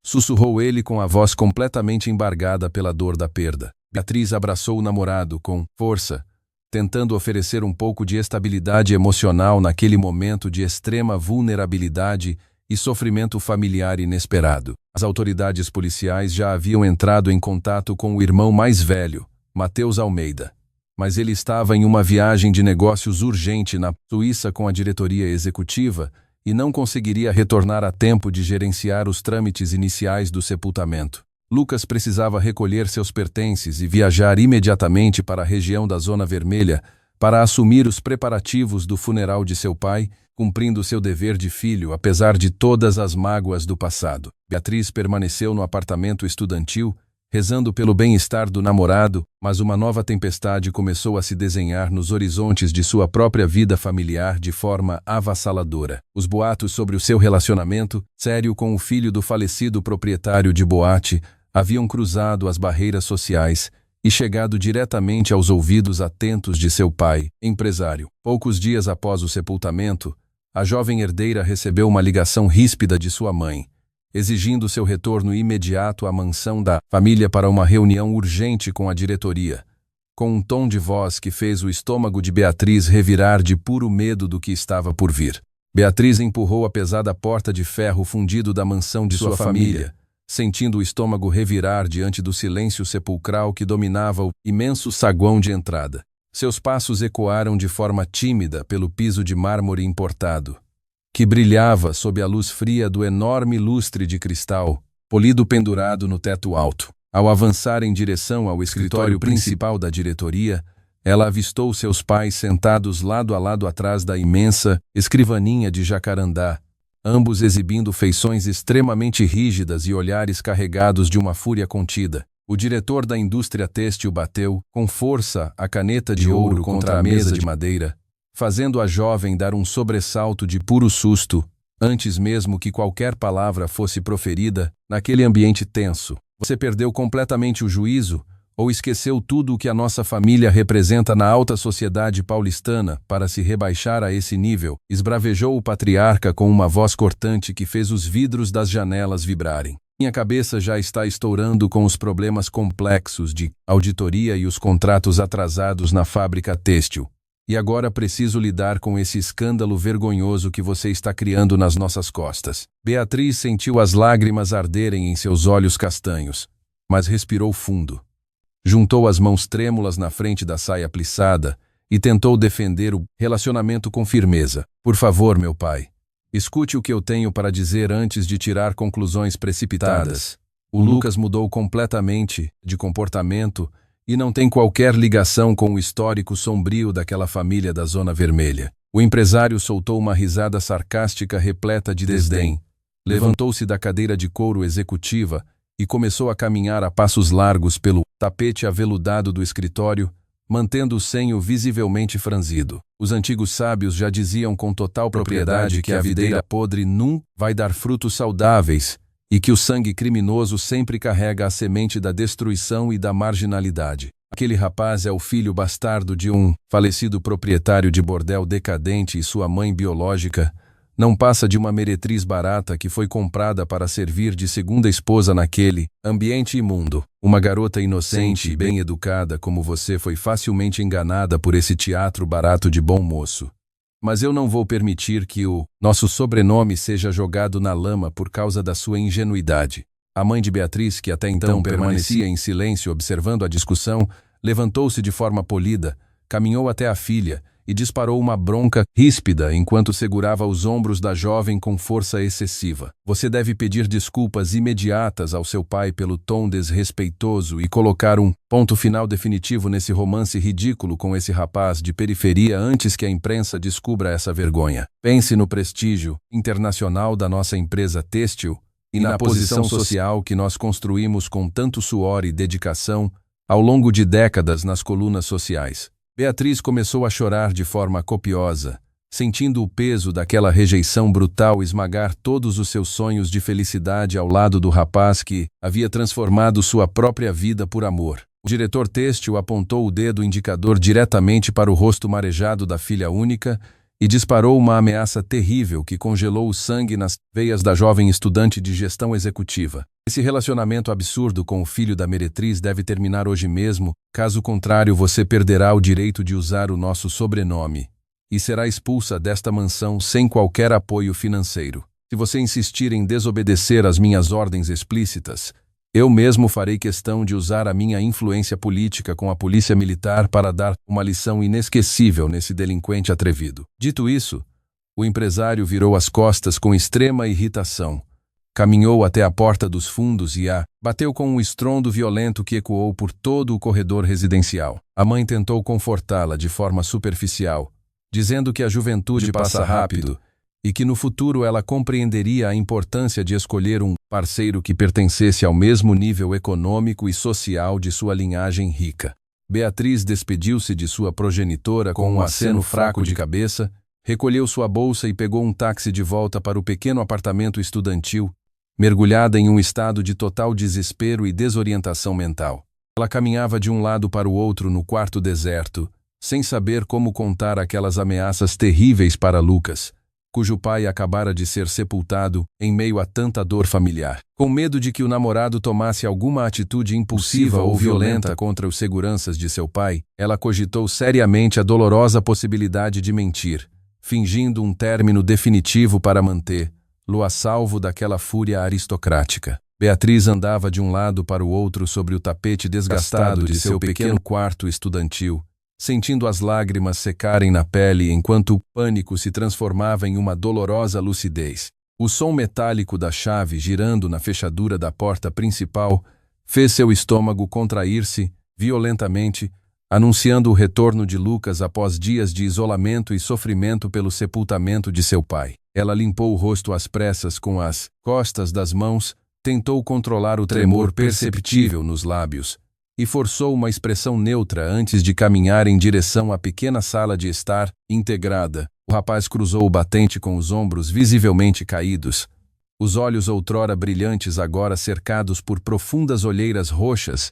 Sussurrou ele com a voz completamente embargada pela dor da perda. Beatriz abraçou o namorado com força, tentando oferecer um pouco de estabilidade emocional naquele momento de extrema vulnerabilidade e sofrimento familiar inesperado. As autoridades policiais já haviam entrado em contato com o irmão mais velho, Matheus Almeida, mas ele estava em uma viagem de negócios urgente na Suíça com a diretoria executiva e não conseguiria retornar a tempo de gerenciar os trâmites iniciais do sepultamento. Lucas precisava recolher seus pertences e viajar imediatamente para a região da Zona Vermelha para assumir os preparativos do funeral de seu pai, cumprindo seu dever de filho apesar de todas as mágoas do passado. Beatriz permaneceu no apartamento estudantil, rezando pelo bem-estar do namorado, mas uma nova tempestade começou a se desenhar nos horizontes de sua própria vida familiar de forma avassaladora. Os boatos sobre o seu relacionamento sério com o filho do falecido proprietário de boate haviam cruzado as barreiras sociais e chegado diretamente aos ouvidos atentos de seu pai, empresário. Poucos dias após o sepultamento, a jovem herdeira recebeu uma ligação ríspida de sua mãe, exigindo seu retorno imediato à mansão da família para uma reunião urgente com a diretoria, com um tom de voz que fez o estômago de Beatriz revirar de puro medo do que estava por vir. Beatriz empurrou a pesada porta de ferro fundido da mansão de sua família, sentindo o estômago revirar diante do silêncio sepulcral que dominava o imenso saguão de entrada. Seus passos ecoaram de forma tímida pelo piso de mármore importado, que brilhava sob a luz fria do enorme lustre de cristal, polido pendurado no teto alto. Ao avançar em direção ao escritório principal da diretoria, ela avistou seus pais sentados lado a lado atrás da imensa escrivaninha de jacarandá, ambos exibindo feições extremamente rígidas e olhares carregados de uma fúria contida. O diretor da indústria têxtil bateu, com força, a caneta de ouro contra a mesa de madeira, fazendo a jovem dar um sobressalto de puro susto, antes mesmo que qualquer palavra fosse proferida, naquele ambiente tenso. Você perdeu completamente o juízo, ou esqueceu tudo o que a nossa família representa na alta sociedade paulistana para se rebaixar a esse nível? Esbravejou o patriarca com uma voz cortante que fez os vidros das janelas vibrarem. Minha cabeça já está estourando com os problemas complexos de auditoria e os contratos atrasados na fábrica têxtil. E agora preciso lidar com esse escândalo vergonhoso que você está criando nas nossas costas. Beatriz sentiu as lágrimas arderem em seus olhos castanhos, mas respirou fundo. Juntou as mãos trêmulas na frente da saia plissada e tentou defender o relacionamento com firmeza. Por favor, meu pai. Escute o que eu tenho para dizer antes de tirar conclusões precipitadas. O Lucas mudou completamente de comportamento e não tem qualquer ligação com o histórico sombrio daquela família da Zona Vermelha. O empresário soltou uma risada sarcástica repleta de desdém. Levantou-se da cadeira de couro executiva e começou a caminhar a passos largos pelo tapete aveludado do escritório, mantendo o senho visivelmente franzido. Os antigos sábios já diziam com total propriedade que a videira podre nunca vai dar frutos saudáveis e que o sangue criminoso sempre carrega a semente da destruição e da marginalidade. Aquele rapaz é o filho bastardo de um falecido proprietário de bordel decadente e sua mãe biológica não passa de uma meretriz barata que foi comprada para servir de segunda esposa naquele ambiente imundo. Uma garota inocente e bem educada como você foi facilmente enganada por esse teatro barato de bom moço. Mas eu não vou permitir que o nosso sobrenome seja jogado na lama por causa da sua ingenuidade. A mãe de Beatriz, que até então permanecia em silêncio observando a discussão, levantou-se de forma polida, caminhou até a filha e disparou uma bronca ríspida enquanto segurava os ombros da jovem com força excessiva. Você deve pedir desculpas imediatas ao seu pai pelo tom desrespeitoso e colocar um ponto final definitivo nesse romance ridículo com esse rapaz de periferia antes que a imprensa descubra essa vergonha. Pense no prestígio internacional da nossa empresa têxtil e na posição social que nós construímos com tanto suor e dedicação ao longo de décadas nas colunas sociais. Beatriz começou a chorar de forma copiosa, sentindo o peso daquela rejeição brutal esmagar todos os seus sonhos de felicidade ao lado do rapaz que havia transformado sua própria vida por amor. O diretor têxtil apontou o dedo indicador diretamente para o rosto marejado da filha única e disparou uma ameaça terrível que congelou o sangue nas veias da jovem estudante de gestão executiva. Esse relacionamento absurdo com o filho da meretriz deve terminar hoje mesmo, caso contrário você perderá o direito de usar o nosso sobrenome e será expulsa desta mansão sem qualquer apoio financeiro. Se você insistir em desobedecer às minhas ordens explícitas, eu mesmo farei questão de usar a minha influência política com a polícia militar para dar uma lição inesquecível nesse delinquente atrevido. Dito isso, o empresário virou as costas com extrema irritação. Caminhou até a porta dos fundos e a bateu com um estrondo violento que ecoou por todo o corredor residencial. A mãe tentou confortá-la de forma superficial, dizendo que a juventude passa rápido e que no futuro ela compreenderia a importância de escolher um parceiro que pertencesse ao mesmo nível econômico e social de sua linhagem rica. Beatriz despediu-se de sua progenitora com um aceno fraco de cabeça, recolheu sua bolsa e pegou um táxi de volta para o pequeno apartamento estudantil, mergulhada em um estado de total desespero e desorientação mental. Ela caminhava de um lado para o outro no quarto deserto, sem saber como contar aquelas ameaças terríveis para Lucas, cujo pai acabara de ser sepultado em meio a tanta dor familiar. Com medo de que o namorado tomasse alguma atitude impulsiva ou violenta contra os seguranças de seu pai, ela cogitou seriamente a dolorosa possibilidade de mentir, fingindo um término definitivo para mantê-lo a salvo daquela fúria aristocrática. Beatriz andava de um lado para o outro sobre o tapete desgastado de seu pequeno quarto estudantil, sentindo as lágrimas secarem na pele enquanto o pânico se transformava em uma dolorosa lucidez. O som metálico da chave girando na fechadura da porta principal fez seu estômago contrair-se violentamente, anunciando o retorno de Lucas após dias de isolamento e sofrimento pelo sepultamento de seu pai. Ela limpou o rosto às pressas com as costas das mãos, tentou controlar o tremor perceptível nos lábios e forçou uma expressão neutra antes de caminhar em direção à pequena sala de estar integrada. O rapaz cruzou o batente com os ombros visivelmente caídos, os olhos outrora brilhantes agora cercados por profundas olheiras roxas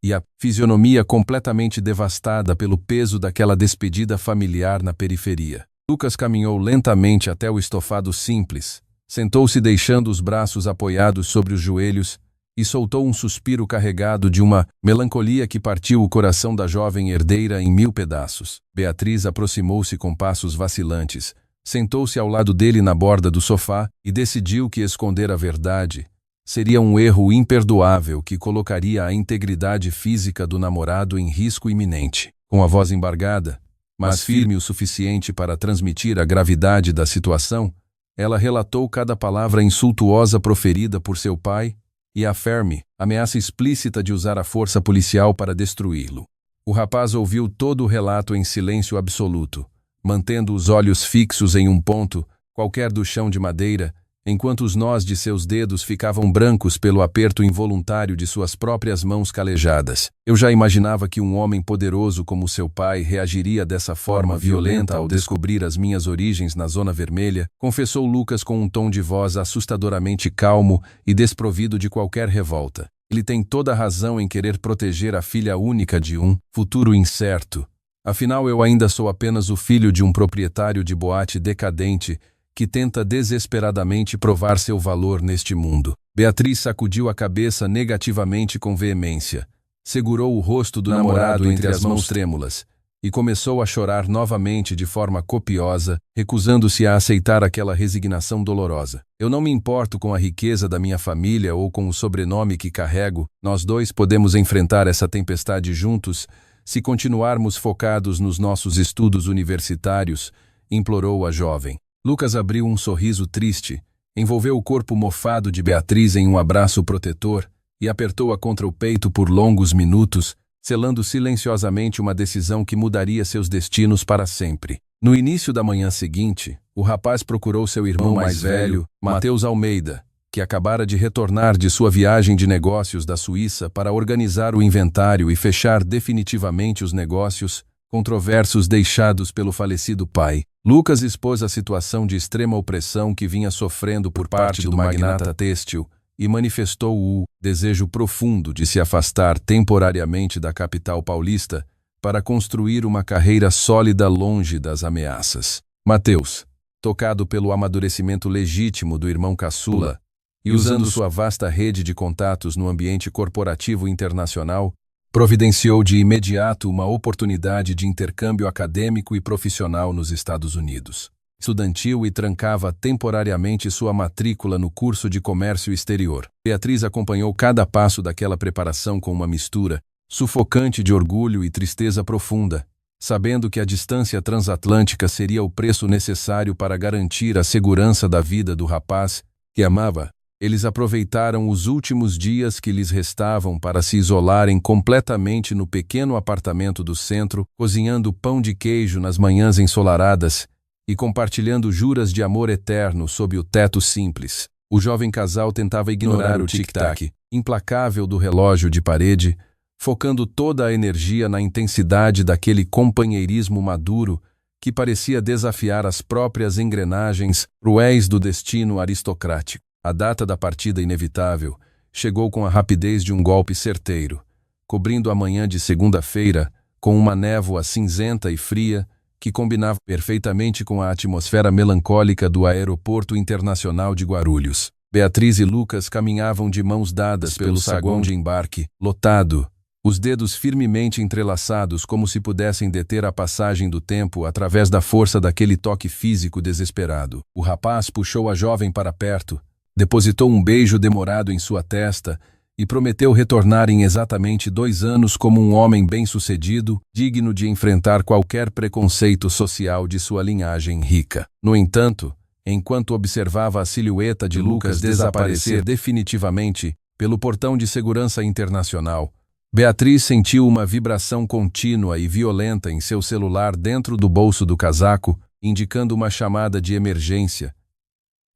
e a fisionomia completamente devastada pelo peso daquela despedida familiar na periferia. Lucas caminhou lentamente até o estofado simples, sentou-se deixando os braços apoiados sobre os joelhos e soltou um suspiro carregado de uma melancolia que partiu o coração da jovem herdeira em 1000 pedaços. Beatriz aproximou-se com passos vacilantes, sentou-se ao lado dele na borda do sofá e decidiu que esconder a verdade seria um erro imperdoável que colocaria a integridade física do namorado em risco iminente. Com a voz embargada, mas firme o suficiente para transmitir a gravidade da situação, Ela relatou cada palavra insultuosa proferida por seu pai e a ferme ameaça explícita de usar a força policial para destruí-lo. O rapaz ouviu todo o relato em silêncio absoluto, mantendo os olhos fixos em um ponto, qualquer do chão de madeira, enquanto os nós de seus dedos ficavam brancos pelo aperto involuntário de suas próprias mãos calejadas. Eu já imaginava que um homem poderoso como seu pai reagiria dessa forma violenta ao descobrir as minhas origens na Zona Vermelha, confessou Lucas com um tom de voz assustadoramente calmo e desprovido de qualquer revolta. Ele tem toda a razão em querer proteger a filha única de um futuro incerto. Afinal, eu ainda sou apenas o filho de um proprietário de boate decadente que tenta desesperadamente provar seu valor neste mundo. Beatriz sacudiu a cabeça negativamente com veemência, segurou o rosto do namorado entre as mãos trêmulas e começou a chorar novamente de forma copiosa, recusando-se a aceitar aquela resignação dolorosa. Eu não me importo com a riqueza da minha família ou com o sobrenome que carrego, nós dois podemos enfrentar essa tempestade juntos se continuarmos focados nos nossos estudos universitários, implorou a jovem. Lucas abriu um sorriso triste, envolveu o corpo mofado de Beatriz em um abraço protetor e apertou-a contra o peito por longos minutos, selando silenciosamente uma decisão que mudaria seus destinos para sempre. No início da manhã seguinte, o rapaz procurou seu irmão mais velho, Mateus Almeida, que acabara de retornar de sua viagem de negócios da Suíça para organizar o inventário e fechar definitivamente os negócios controversos deixados pelo falecido pai. Lucas expôs a situação de extrema opressão que vinha sofrendo por parte do magnata têxtil e manifestou o desejo profundo de se afastar temporariamente da capital paulista para construir uma carreira sólida longe das ameaças. Mateus, tocado pelo amadurecimento legítimo do irmão caçula e usando sua vasta rede de contatos no ambiente corporativo internacional, providenciou de imediato uma oportunidade de intercâmbio acadêmico e profissional nos Estados Unidos. Estudantil e trancava temporariamente sua matrícula no curso de comércio exterior. Beatriz acompanhou cada passo daquela preparação com uma mistura sufocante de orgulho e tristeza profunda, sabendo que a distância transatlântica seria o preço necessário para garantir a segurança da vida do rapaz que amava. Eles aproveitaram os últimos dias que lhes restavam para se isolarem completamente no pequeno apartamento do centro, cozinhando pão de queijo nas manhãs ensolaradas e compartilhando juras de amor eterno sob o teto simples. O jovem casal tentava ignorar o tic-tac implacável do relógio de parede, focando toda a energia na intensidade daquele companheirismo maduro que parecia desafiar as próprias engrenagens cruéis do destino aristocrático. A data da partida inevitável chegou com a rapidez de um golpe certeiro, cobrindo a manhã de segunda-feira com uma névoa cinzenta e fria que combinava perfeitamente com a atmosfera melancólica do Aeroporto Internacional de Guarulhos. Beatriz e Lucas caminhavam de mãos dadas pelo saguão de embarque, lotado, os dedos firmemente entrelaçados como se pudessem deter a passagem do tempo através da força daquele toque físico desesperado. O rapaz puxou a jovem para perto, depositou um beijo demorado em sua testa e prometeu retornar em exatamente 2 anos como um homem bem-sucedido, digno de enfrentar qualquer preconceito social de sua linhagem rica. No entanto, enquanto observava a silhueta de Lucas desaparecer definitivamente pelo portão de segurança internacional, Beatriz sentiu uma vibração contínua e violenta em seu celular dentro do bolso do casaco, indicando uma chamada de emergência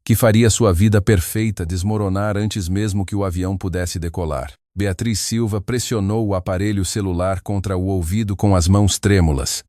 que faria sua vida perfeita desmoronar antes mesmo que o avião pudesse decolar. Beatriz Silva pressionou o aparelho celular contra o ouvido com as mãos trêmulas,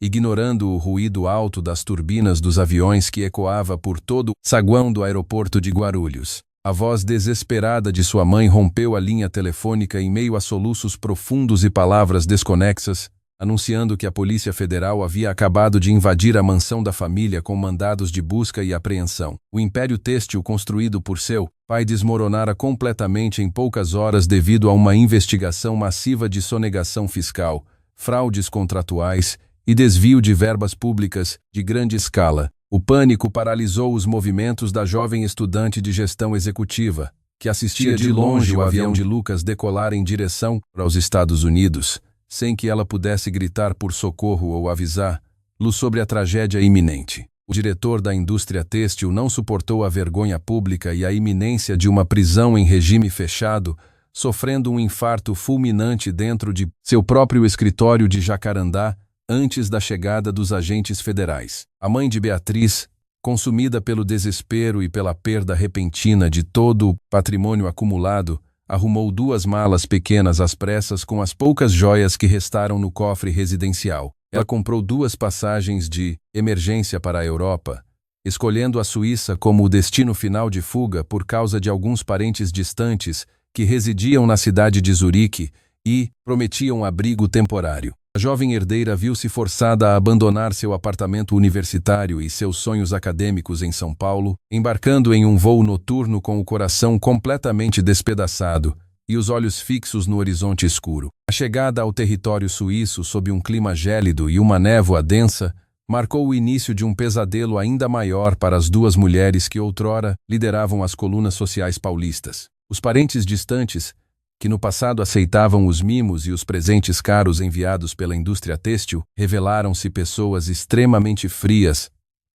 ignorando o ruído alto das turbinas dos aviões que ecoava por todo o saguão do aeroporto de Guarulhos. A voz desesperada de sua mãe rompeu a linha telefônica em meio a soluços profundos e palavras desconexas, anunciando que a Polícia Federal havia acabado de invadir a mansão da família com mandados de busca e apreensão. O império têxtil construído por seu pai desmoronara completamente em poucas horas devido a uma investigação massiva de sonegação fiscal, fraudes contratuais e desvio de verbas públicas de grande escala. O pânico paralisou os movimentos da jovem estudante de gestão executiva, que assistia de longe o avião de Lucas decolar em direção aos Estados Unidos, sem que ela pudesse gritar por socorro ou avisá-lo sobre a tragédia iminente. O diretor da indústria têxtil não suportou a vergonha pública e a iminência de uma prisão em regime fechado, sofrendo um infarto fulminante dentro de seu próprio escritório de Jacarandá antes da chegada dos agentes federais. A mãe de Beatriz, consumida pelo desespero e pela perda repentina de todo o patrimônio acumulado, arrumou 2 malas pequenas às pressas com as poucas joias que restaram no cofre residencial. Ela comprou 2 passagens de emergência para a Europa, escolhendo a Suíça como o destino final de fuga por causa de alguns parentes distantes que residiam na cidade de Zurique e prometiam abrigo temporário. A jovem herdeira viu-se forçada a abandonar seu apartamento universitário e seus sonhos acadêmicos em São Paulo, embarcando em um voo noturno com o coração completamente despedaçado e os olhos fixos no horizonte escuro. A chegada ao território suíço sob um clima gélido e uma névoa densa marcou o início de um pesadelo ainda maior para as 2 mulheres que outrora lideravam as colunas sociais paulistas. Os parentes distantes, que no passado aceitavam os mimos e os presentes caros enviados pela indústria têxtil, revelaram-se pessoas extremamente frias,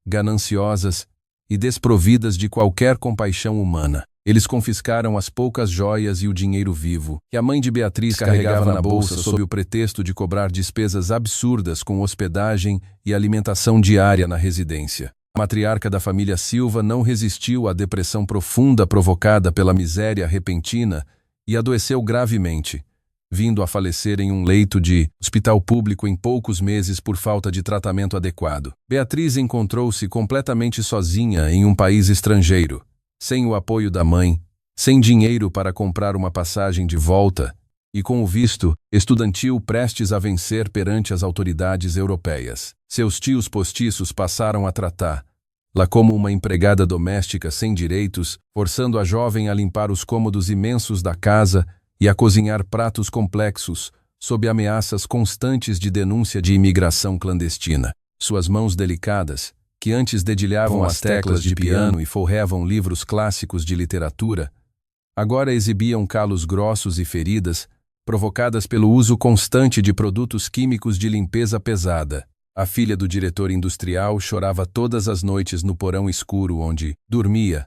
gananciosas e desprovidas de qualquer compaixão humana. Eles confiscaram as poucas joias e o dinheiro vivo que a mãe de Beatriz carregava na bolsa sob o pretexto de cobrar despesas absurdas com hospedagem e alimentação diária na residência. A matriarca da família Silva não resistiu à depressão profunda provocada pela miséria repentina e adoeceu gravemente, vindo a falecer em um leito de hospital público em poucos meses por falta de tratamento adequado. Beatriz encontrou-se completamente sozinha em um país estrangeiro, sem o apoio da mãe, sem dinheiro para comprar uma passagem de volta e com o visto estudantil prestes a vencer perante as autoridades europeias. Seus tios postiços passaram a tratá-la como uma empregada doméstica sem direitos, forçando a jovem a limpar os cômodos imensos da casa e a cozinhar pratos complexos, sob ameaças constantes de denúncia de imigração clandestina. Suas mãos delicadas, que antes dedilhavam as teclas de piano e folheavam livros clássicos de literatura, agora exibiam calos grossos e feridas, provocadas pelo uso constante de produtos químicos de limpeza pesada. A filha do diretor industrial chorava todas as noites no porão escuro onde dormia,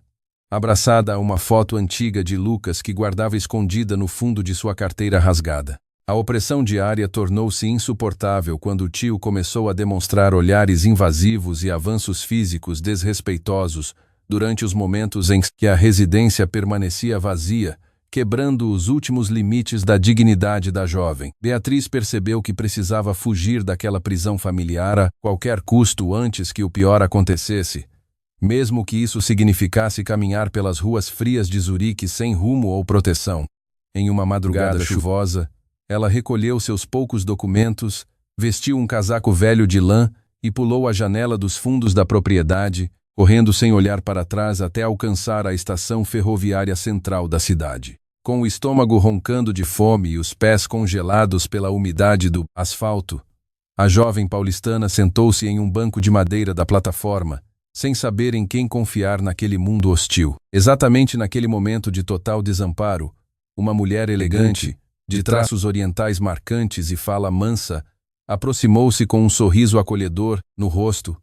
abraçada a uma foto antiga de Lucas que guardava escondida no fundo de sua carteira rasgada. A opressão diária tornou-se insuportável quando o tio começou a demonstrar olhares invasivos e avanços físicos desrespeitosos durante os momentos em que a residência permanecia vazia, quebrando os últimos limites da dignidade da jovem. Beatriz percebeu que precisava fugir daquela prisão familiar a qualquer custo antes que o pior acontecesse, mesmo que isso significasse caminhar pelas ruas frias de Zurique sem rumo ou proteção. Em uma madrugada chuvosa, ela recolheu seus poucos documentos, vestiu um casaco velho de lã e pulou a janela dos fundos da propriedade, correndo sem olhar para trás até alcançar a estação ferroviária central da cidade. Com o estômago roncando de fome e os pés congelados pela umidade do asfalto, a jovem paulistana sentou-se em um banco de madeira da plataforma, sem saber em quem confiar naquele mundo hostil. Exatamente naquele momento de total desamparo, uma mulher elegante, de traços orientais marcantes e fala mansa, aproximou-se com um sorriso acolhedor no rosto,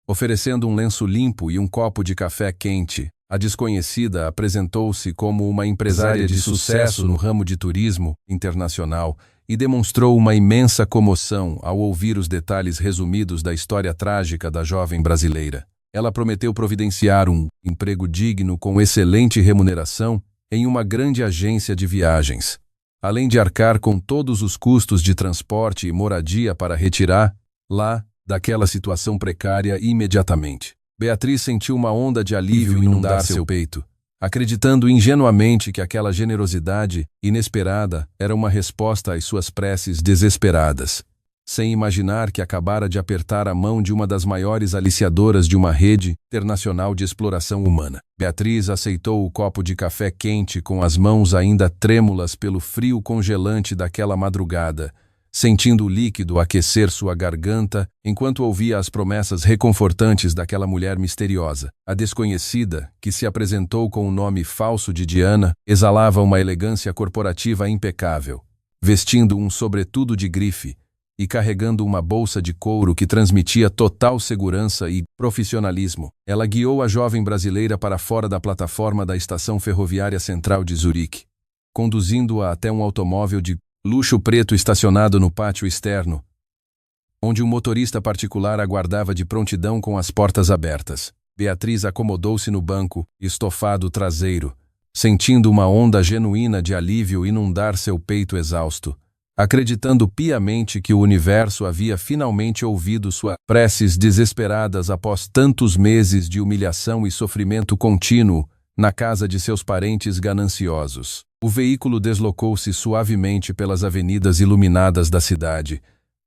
oferecendo um lenço limpo e um copo de café quente. A desconhecida apresentou-se como uma empresária de sucesso no ramo de turismo internacional e demonstrou uma imensa comoção ao ouvir os detalhes resumidos da história trágica da jovem brasileira. Ela prometeu providenciar um emprego digno com excelente remuneração em uma grande agência de viagens, além de arcar com todos os custos de transporte e moradia para retirar-la daquela situação precária imediatamente. Beatriz sentiu uma onda de alívio inundar seu peito, acreditando ingenuamente que aquela generosidade inesperada era uma resposta às suas preces desesperadas, sem imaginar que acabara de apertar a mão de uma das maiores aliciadoras de uma rede internacional de exploração humana. Beatriz aceitou o copo de café quente com as mãos ainda trêmulas pelo frio congelante daquela madrugada, sentindo o líquido aquecer sua garganta enquanto ouvia as promessas reconfortantes daquela mulher misteriosa. A desconhecida, que se apresentou com o nome falso de Diana, exalava uma elegância corporativa impecável, vestindo um sobretudo de grife, e carregando uma bolsa de couro que transmitia total segurança e profissionalismo. Ela guiou a jovem brasileira para fora da plataforma da estação ferroviária central de Zurique, conduzindo-a até um automóvel de luxo preto estacionado no pátio externo, onde um motorista particular aguardava de prontidão com as portas abertas. Beatriz acomodou-se no banco estofado traseiro, sentindo uma onda genuína de alívio inundar seu peito exausto, acreditando piamente que o universo havia finalmente ouvido suas preces desesperadas após tantos meses de humilhação e sofrimento contínuo na casa de seus parentes gananciosos. O veículo deslocou-se suavemente pelas avenidas iluminadas da cidade,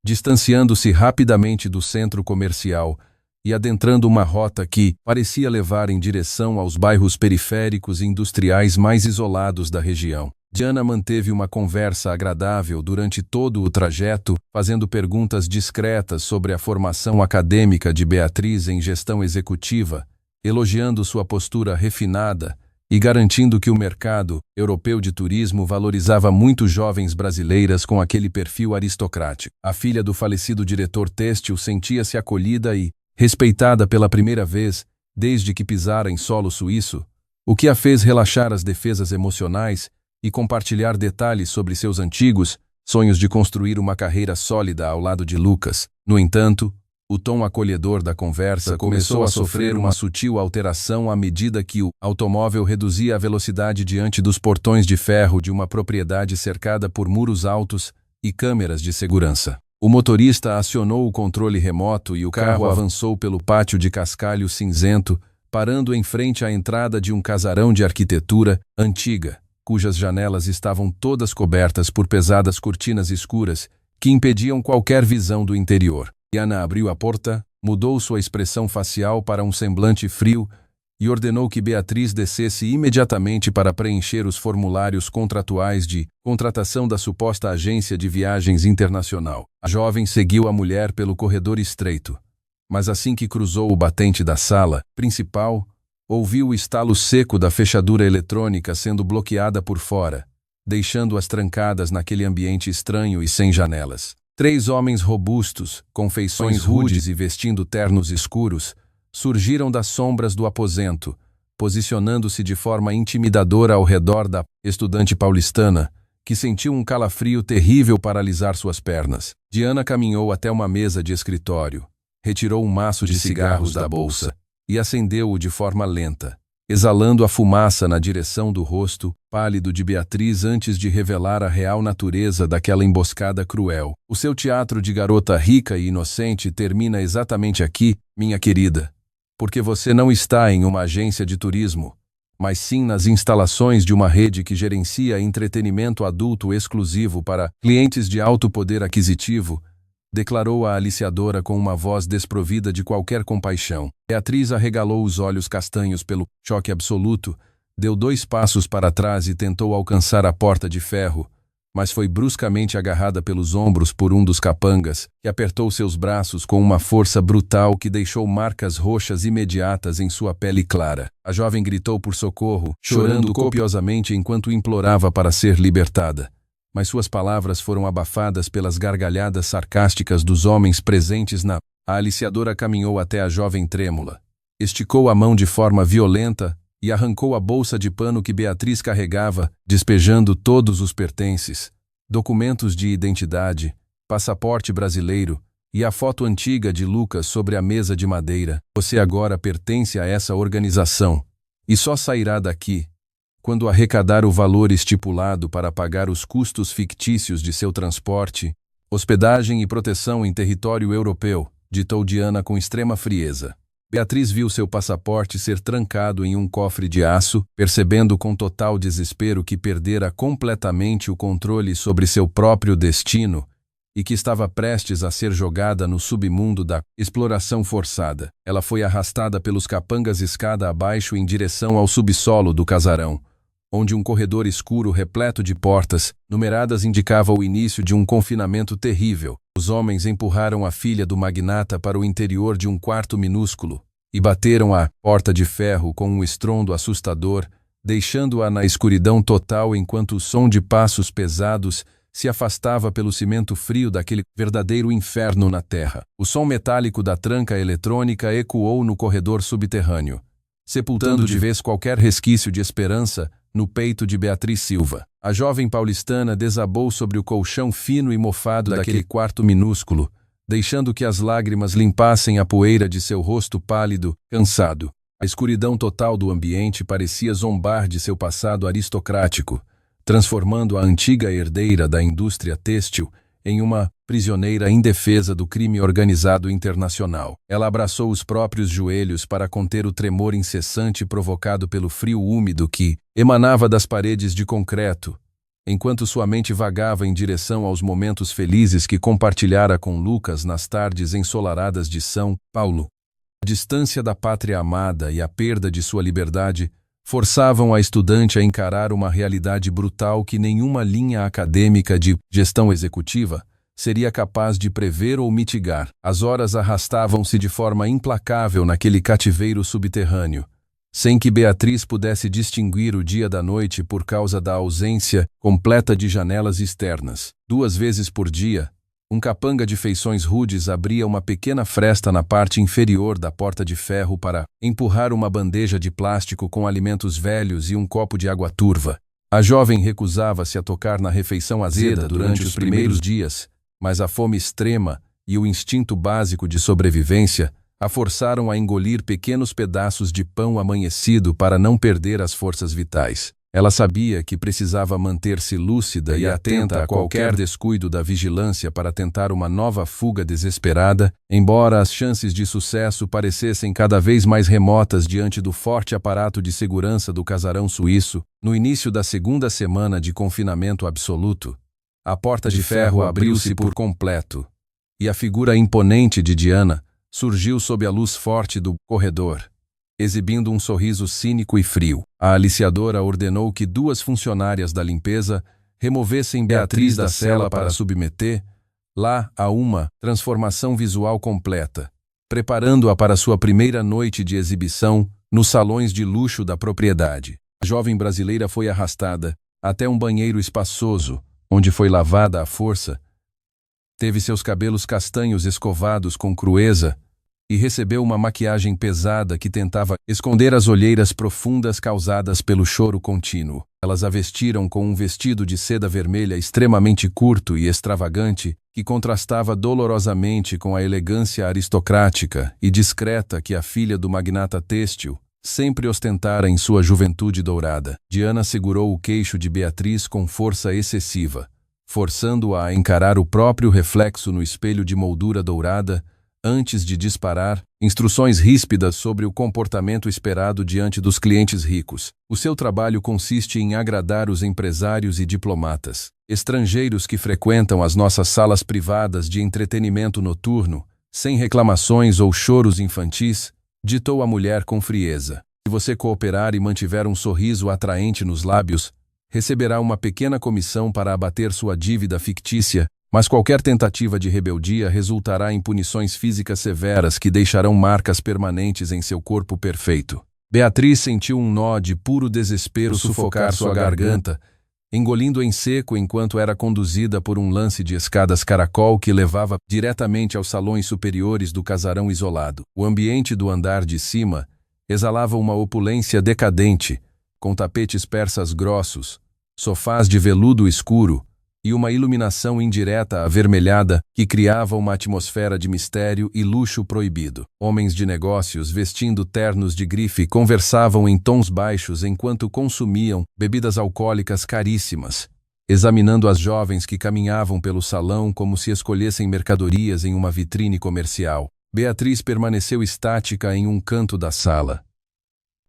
distanciando-se rapidamente do centro comercial e adentrando uma rota que parecia levar em direção aos bairros periféricos e industriais mais isolados da região. Diana manteve uma conversa agradável durante todo o trajeto, fazendo perguntas discretas sobre a formação acadêmica de Beatriz em gestão executiva, elogiando sua postura refinada e garantindo que o mercado europeu de turismo valorizava muito jovens brasileiras com aquele perfil aristocrático. A filha do falecido diretor têxtil sentia-se acolhida e respeitada pela primeira vez desde que pisara em solo suíço, o que a fez relaxar as defesas emocionais e compartilhar detalhes sobre seus antigos sonhos de construir uma carreira sólida ao lado de Lucas. No entanto, o tom acolhedor da conversa começou a sofrer uma sutil alteração à medida que o automóvel reduzia a velocidade diante dos portões de ferro de uma propriedade cercada por muros altos e câmeras de segurança. O motorista acionou o controle remoto e o carro avançou pelo pátio de cascalho cinzento, parando em frente à entrada de um casarão de arquitetura antiga, cujas janelas estavam todas cobertas por pesadas cortinas escuras que impediam qualquer visão do interior. Diana abriu a porta, mudou sua expressão facial para um semblante frio e ordenou que Beatriz descesse imediatamente para preencher os formulários contratuais de contratação da suposta agência de viagens internacional. A jovem seguiu a mulher pelo corredor estreito, mas assim que cruzou o batente da sala principal, ouviu o estalo seco da fechadura eletrônica sendo bloqueada por fora, deixando-as trancadas naquele ambiente estranho e sem janelas. 3 homens robustos, com feições rudes e vestindo ternos escuros, surgiram das sombras do aposento, posicionando-se de forma intimidadora ao redor da estudante paulistana, que sentiu um calafrio terrível paralisar suas pernas. Diana caminhou até uma mesa de escritório, retirou um maço de cigarros da bolsa e acendeu-o de forma lenta, exalando a fumaça na direção do rosto pálido de Beatriz antes de revelar a real natureza daquela emboscada cruel. O seu teatro de garota rica e inocente termina exatamente aqui, minha querida, porque você não está em uma agência de turismo, mas sim nas instalações de uma rede que gerencia entretenimento adulto exclusivo para clientes de alto poder aquisitivo, declarou a aliciadora com uma voz desprovida de qualquer compaixão. Beatriz arregalou os olhos castanhos pelo choque absoluto, deu 2 passos para trás e tentou alcançar a porta de ferro, mas foi bruscamente agarrada pelos ombros por um dos capangas, que apertou seus braços com uma força brutal que deixou marcas roxas imediatas em sua pele clara. A jovem gritou por socorro, chorando copiosamente enquanto implorava para ser libertada. Mas suas palavras foram abafadas pelas gargalhadas sarcásticas dos homens presentes na... A aliciadora caminhou até a jovem trêmula, esticou a mão de forma violenta e arrancou a bolsa de pano que Beatriz carregava, despejando todos os pertences, documentos de identidade, passaporte brasileiro e a foto antiga de Lucas sobre a mesa de madeira. Você agora pertence a essa organização e só sairá daqui quando arrecadar o valor estipulado para pagar os custos fictícios de seu transporte, hospedagem e proteção em território europeu, ditou Diana com extrema frieza. Beatriz viu seu passaporte ser trancado em um cofre de aço, percebendo com total desespero que perdera completamente o controle sobre seu próprio destino e que estava prestes a ser jogada no submundo da exploração forçada. Ela foi arrastada pelos capangas escada abaixo em direção ao subsolo do casarão, onde um corredor escuro repleto de portas numeradas indicava o início de um confinamento terrível. Os homens empurraram a filha do magnata para o interior de um quarto minúsculo e bateram a porta de ferro com um estrondo assustador, deixando-a na escuridão total enquanto o som de passos pesados se afastava pelo cimento frio daquele verdadeiro inferno na terra. O som metálico da tranca eletrônica ecoou no corredor subterrâneo, sepultando de vez qualquer resquício de esperança no peito de Beatriz Silva. A jovem paulistana desabou sobre o colchão fino e mofado daquele quarto minúsculo, deixando que as lágrimas limpassem a poeira de seu rosto pálido, cansado. A escuridão total do ambiente parecia zombar de seu passado aristocrático, transformando a antiga herdeira da indústria têxtil em uma prisioneira indefesa do crime organizado internacional. Ela abraçou os próprios joelhos para conter o tremor incessante provocado pelo frio úmido que emanava das paredes de concreto, enquanto sua mente vagava em direção aos momentos felizes que compartilhara com Lucas nas tardes ensolaradas de São Paulo. A distância da pátria amada e a perda de sua liberdade forçavam a estudante a encarar uma realidade brutal que nenhuma linha acadêmica de gestão executiva seria capaz de prever ou mitigar. As horas arrastavam-se de forma implacável naquele cativeiro subterrâneo, sem que Beatriz pudesse distinguir o dia da noite por causa da ausência completa de janelas externas. 2 vezes por dia, um capanga de feições rudes abria uma pequena fresta na parte inferior da porta de ferro para empurrar uma bandeja de plástico com alimentos velhos e um copo de água turva. A jovem recusava-se a tocar na refeição azeda durante os primeiros dias, mas a fome extrema e o instinto básico de sobrevivência a forçaram a engolir pequenos pedaços de pão amanhecido para não perder as forças vitais. Ela sabia que precisava manter-se lúcida e atenta a qualquer descuido da vigilância para tentar uma nova fuga desesperada, embora as chances de sucesso parecessem cada vez mais remotas diante do forte aparato de segurança do casarão suíço. No início da 2ª semana de confinamento absoluto, a porta de ferro abriu-se por completo, e a figura imponente de Diana surgiu sob a luz forte do corredor, exibindo um sorriso cínico e frio. A aliciadora ordenou que 2 funcionárias da limpeza removessem Beatriz da cela para submeter lá a uma transformação visual completa, preparando-a para sua primeira noite de exibição nos salões de luxo da propriedade. A jovem brasileira foi arrastada até um banheiro espaçoso, onde foi lavada à força, teve seus cabelos castanhos escovados com crueza e recebeu uma maquiagem pesada que tentava esconder as olheiras profundas causadas pelo choro contínuo. Elas a vestiram com um vestido de seda vermelha extremamente curto e extravagante que contrastava dolorosamente com a elegância aristocrática e discreta que a filha do magnata têxtil sempre ostentara em sua juventude dourada. Diana segurou o queixo de Beatriz com força excessiva, forçando-a a encarar o próprio reflexo no espelho de moldura dourada antes de disparar instruções ríspidas sobre o comportamento esperado diante dos clientes ricos. O seu trabalho consiste em agradar os empresários e diplomatas, estrangeiros que frequentam as nossas salas privadas de entretenimento noturno, sem reclamações ou choros infantis, ditou a mulher com frieza. Se você cooperar e mantiver um sorriso atraente nos lábios, receberá uma pequena comissão para abater sua dívida fictícia, mas qualquer tentativa de rebeldia resultará em punições físicas severas que deixarão marcas permanentes em seu corpo perfeito. Beatriz sentiu um nó de puro desespero sufocar sua garganta, engolindo em seco enquanto era conduzida por um lance de escadas caracol que levava diretamente aos salões superiores do casarão isolado. O ambiente do andar de cima exalava uma opulência decadente, com tapetes persas grossos, sofás de veludo escuro, e uma iluminação indireta avermelhada que criava uma atmosfera de mistério e luxo proibido. Homens de negócios vestindo ternos de grife conversavam em tons baixos enquanto consumiam bebidas alcoólicas caríssimas, examinando as jovens que caminhavam pelo salão como se escolhessem mercadorias em uma vitrine comercial. Beatriz permaneceu estática em um canto da sala,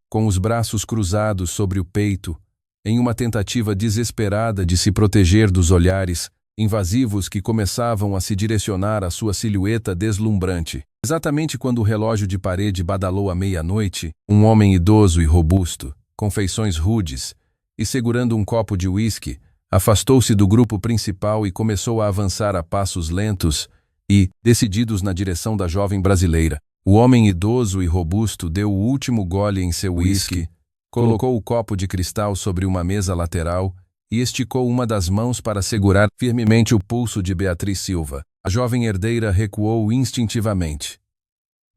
com os braços cruzados sobre o peito, em uma tentativa desesperada de se proteger dos olhares invasivos que começavam a se direcionar à sua silhueta deslumbrante. Exatamente quando o relógio de parede badalou a meia-noite, um homem idoso e robusto, com feições rudes, e segurando um copo de uísque, afastou-se do grupo principal e começou a avançar a passos lentos e decididos na direção da jovem brasileira. O homem idoso e robusto deu o último gole em seu uísque, colocou o copo de cristal sobre uma mesa lateral e esticou uma das mãos para segurar firmemente o pulso de Beatriz Silva. A jovem herdeira recuou instintivamente.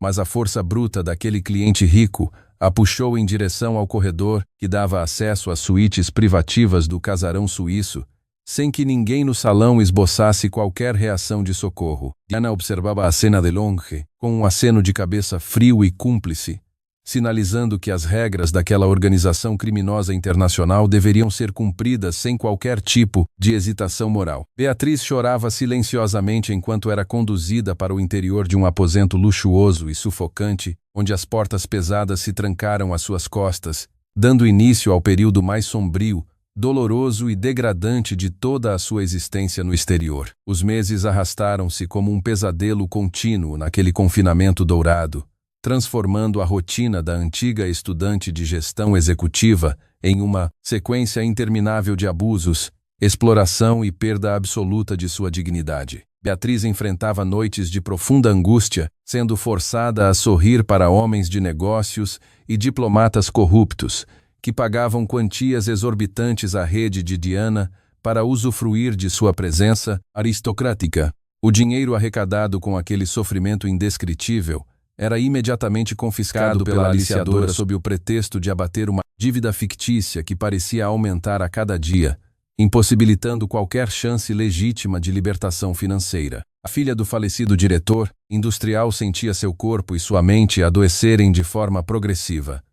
Mas a força bruta daquele cliente rico a puxou em direção ao corredor que dava acesso às suítes privativas do casarão suíço, sem que ninguém no salão esboçasse qualquer reação de socorro. Diana observava a cena de longe, com um aceno de cabeça frio e cúmplice, sinalizando que as regras daquela organização criminosa internacional deveriam ser cumpridas sem qualquer tipo de hesitação moral. Beatriz chorava silenciosamente enquanto era conduzida para o interior de um aposento luxuoso e sufocante, onde as portas pesadas se trancaram às suas costas, dando início ao período mais sombrio, doloroso e degradante de toda a sua existência no exterior. Os meses arrastaram-se como um pesadelo contínuo naquele confinamento dourado, transformando a rotina da antiga estudante de gestão executiva em uma sequência interminável de abusos, exploração e perda absoluta de sua dignidade. Beatriz enfrentava noites de profunda angústia, sendo forçada a sorrir para homens de negócios e diplomatas corruptos, que pagavam quantias exorbitantes à rede de Diana para usufruir de sua presença aristocrática. O dinheiro arrecadado com aquele sofrimento indescritível era imediatamente confiscado pela aliciadora sob o pretexto de abater uma dívida fictícia que parecia aumentar a cada dia, impossibilitando qualquer chance legítima de libertação financeira. A filha do falecido diretor industrial sentia seu corpo e sua mente adoecerem de forma progressiva,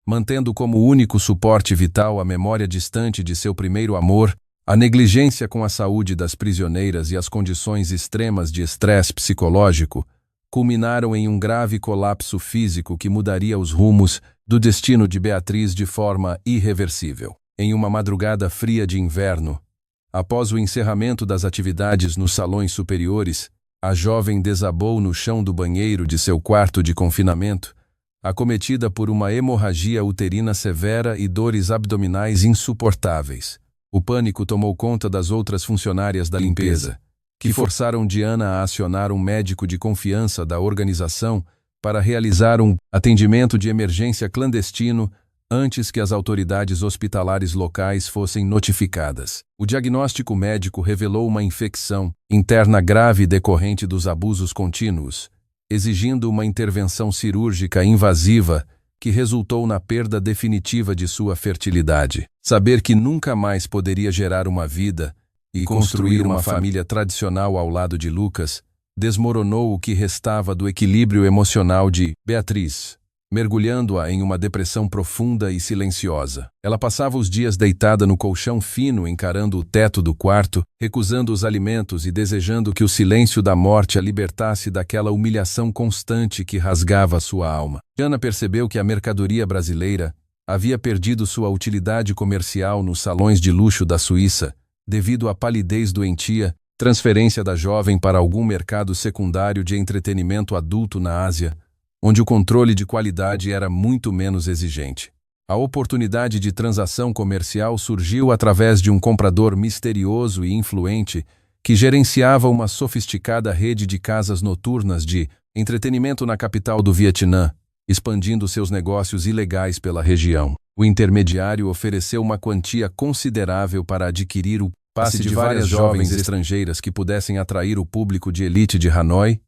mantendo como único suporte vital a memória distante de seu primeiro amor, a negligência com a saúde das prisioneiras e as condições extremas de estresse psicológico, culminaram em um grave colapso físico que mudaria os rumos do destino de Beatriz de forma irreversível. Em uma madrugada fria de inverno, após o encerramento das atividades nos salões superiores, a jovem desabou no chão do banheiro de seu quarto de confinamento, acometida por uma hemorragia uterina severa e dores abdominais insuportáveis. O pânico tomou conta das outras funcionárias da limpeza, que forçaram Diana a acionar um médico de confiança da organização para realizar um atendimento de emergência clandestino antes que as autoridades hospitalares locais fossem notificadas. O diagnóstico médico revelou uma infecção interna grave decorrente dos abusos contínuos, exigindo uma intervenção cirúrgica invasiva que resultou na perda definitiva de sua fertilidade. Saber que nunca mais poderia gerar uma vida e construir uma família tradicional ao lado de Lucas desmoronou o que restava do equilíbrio emocional de Beatriz, mergulhando-a em uma depressão profunda e silenciosa. Ela passava os dias deitada no colchão fino, encarando o teto do quarto, recusando os alimentos e desejando que o silêncio da morte a libertasse daquela humilhação constante que rasgava sua alma. Diana percebeu que a mercadoria brasileira havia perdido sua utilidade comercial nos salões de luxo da Suíça, devido à palidez doentia, transferência da jovem para algum mercado secundário de entretenimento adulto na Ásia, onde o controle de qualidade era muito menos exigente. A oportunidade de transação comercial surgiu através de um comprador misterioso e influente que gerenciava uma sofisticada rede de casas noturnas de entretenimento na capital do Vietnã, expandindo seus negócios ilegais pela região. O intermediário ofereceu uma quantia considerável para adquirir o passe de várias jovens estrangeiras que pudessem atrair o público de elite de Hanoi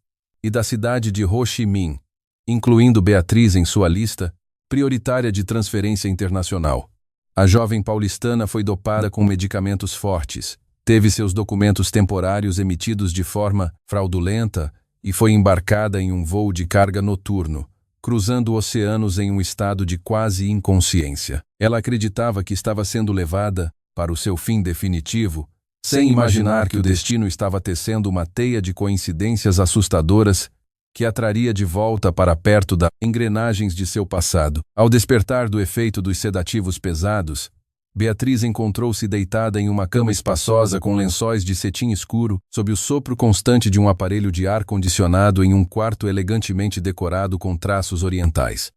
e da cidade de Ho Chi Minh, incluindo Beatriz em sua lista prioritária de transferência internacional. A jovem paulistana foi dopada com medicamentos fortes, teve seus documentos temporários emitidos de forma fraudulenta e foi embarcada em um voo de carga noturno, cruzando oceanos em um estado de quase inconsciência. Ela acreditava que estava sendo levada para o seu fim definitivo, sem imaginar que o destino estava tecendo uma teia de coincidências assustadoras que a traria de volta para perto das engrenagens de seu passado. Ao despertar do efeito dos sedativos pesados, Beatriz encontrou-se deitada em uma cama espaçosa com lençóis de cetim escuro, sob o sopro constante de um aparelho de ar-condicionado em um quarto elegantemente decorado com traços orientais.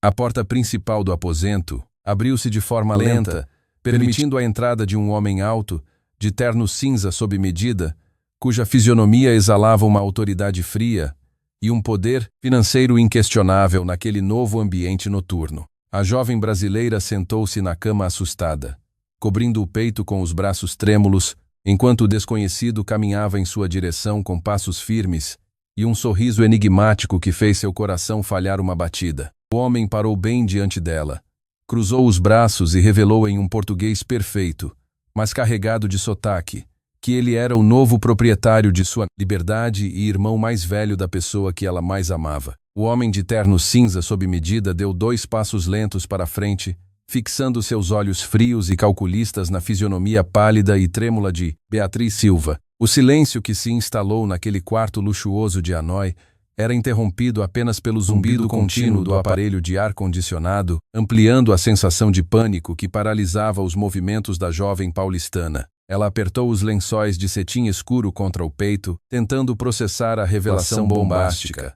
A porta principal do aposento abriu-se de forma lenta, permitindo a entrada de um homem alto, de terno cinza sob medida, cuja fisionomia exalava uma autoridade fria e um poder financeiro inquestionável naquele novo ambiente noturno. A jovem brasileira sentou-se na cama assustada, cobrindo o peito com os braços trêmulos, enquanto o desconhecido caminhava em sua direção com passos firmes e um sorriso enigmático que fez seu coração falhar uma batida. O homem parou bem diante dela, cruzou os braços e revelou em um português perfeito, mas carregado de sotaque, que ele era o novo proprietário de sua liberdade e irmão mais velho da pessoa que ela mais amava. O homem de terno cinza sob medida deu 2 passos lentos para a frente, fixando seus olhos frios e calculistas na fisionomia pálida e trêmula de Beatriz Silva. O silêncio que se instalou naquele quarto luxuoso de Hanoi era interrompido apenas pelo zumbido contínuo do aparelho de ar-condicionado, ampliando a sensação de pânico que paralisava os movimentos da jovem paulistana. Ela apertou os lençóis de cetim escuro contra o peito, tentando processar a revelação bombástica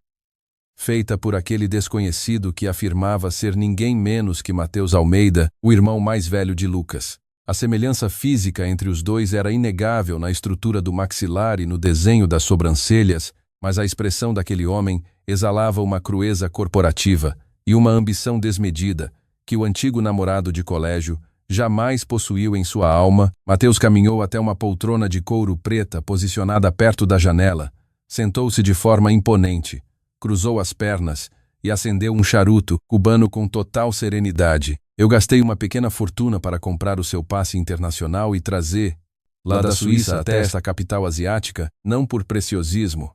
feita por aquele desconhecido que afirmava ser ninguém menos que Mateus Almeida, o irmão mais velho de Lucas. A semelhança física entre os dois era inegável na estrutura do maxilar e no desenho das sobrancelhas, mas a expressão daquele homem exalava uma crueza corporativa e uma ambição desmedida que o antigo namorado de colégio jamais possuiu em sua alma. Mateus caminhou até uma poltrona de couro preta posicionada perto da janela, sentou-se de forma imponente, cruzou as pernas e acendeu um charuto cubano com total serenidade. Eu gastei uma pequena fortuna para comprar o seu passe internacional e trazer lá da Suíça até esta capital asiática, não por preciosismo,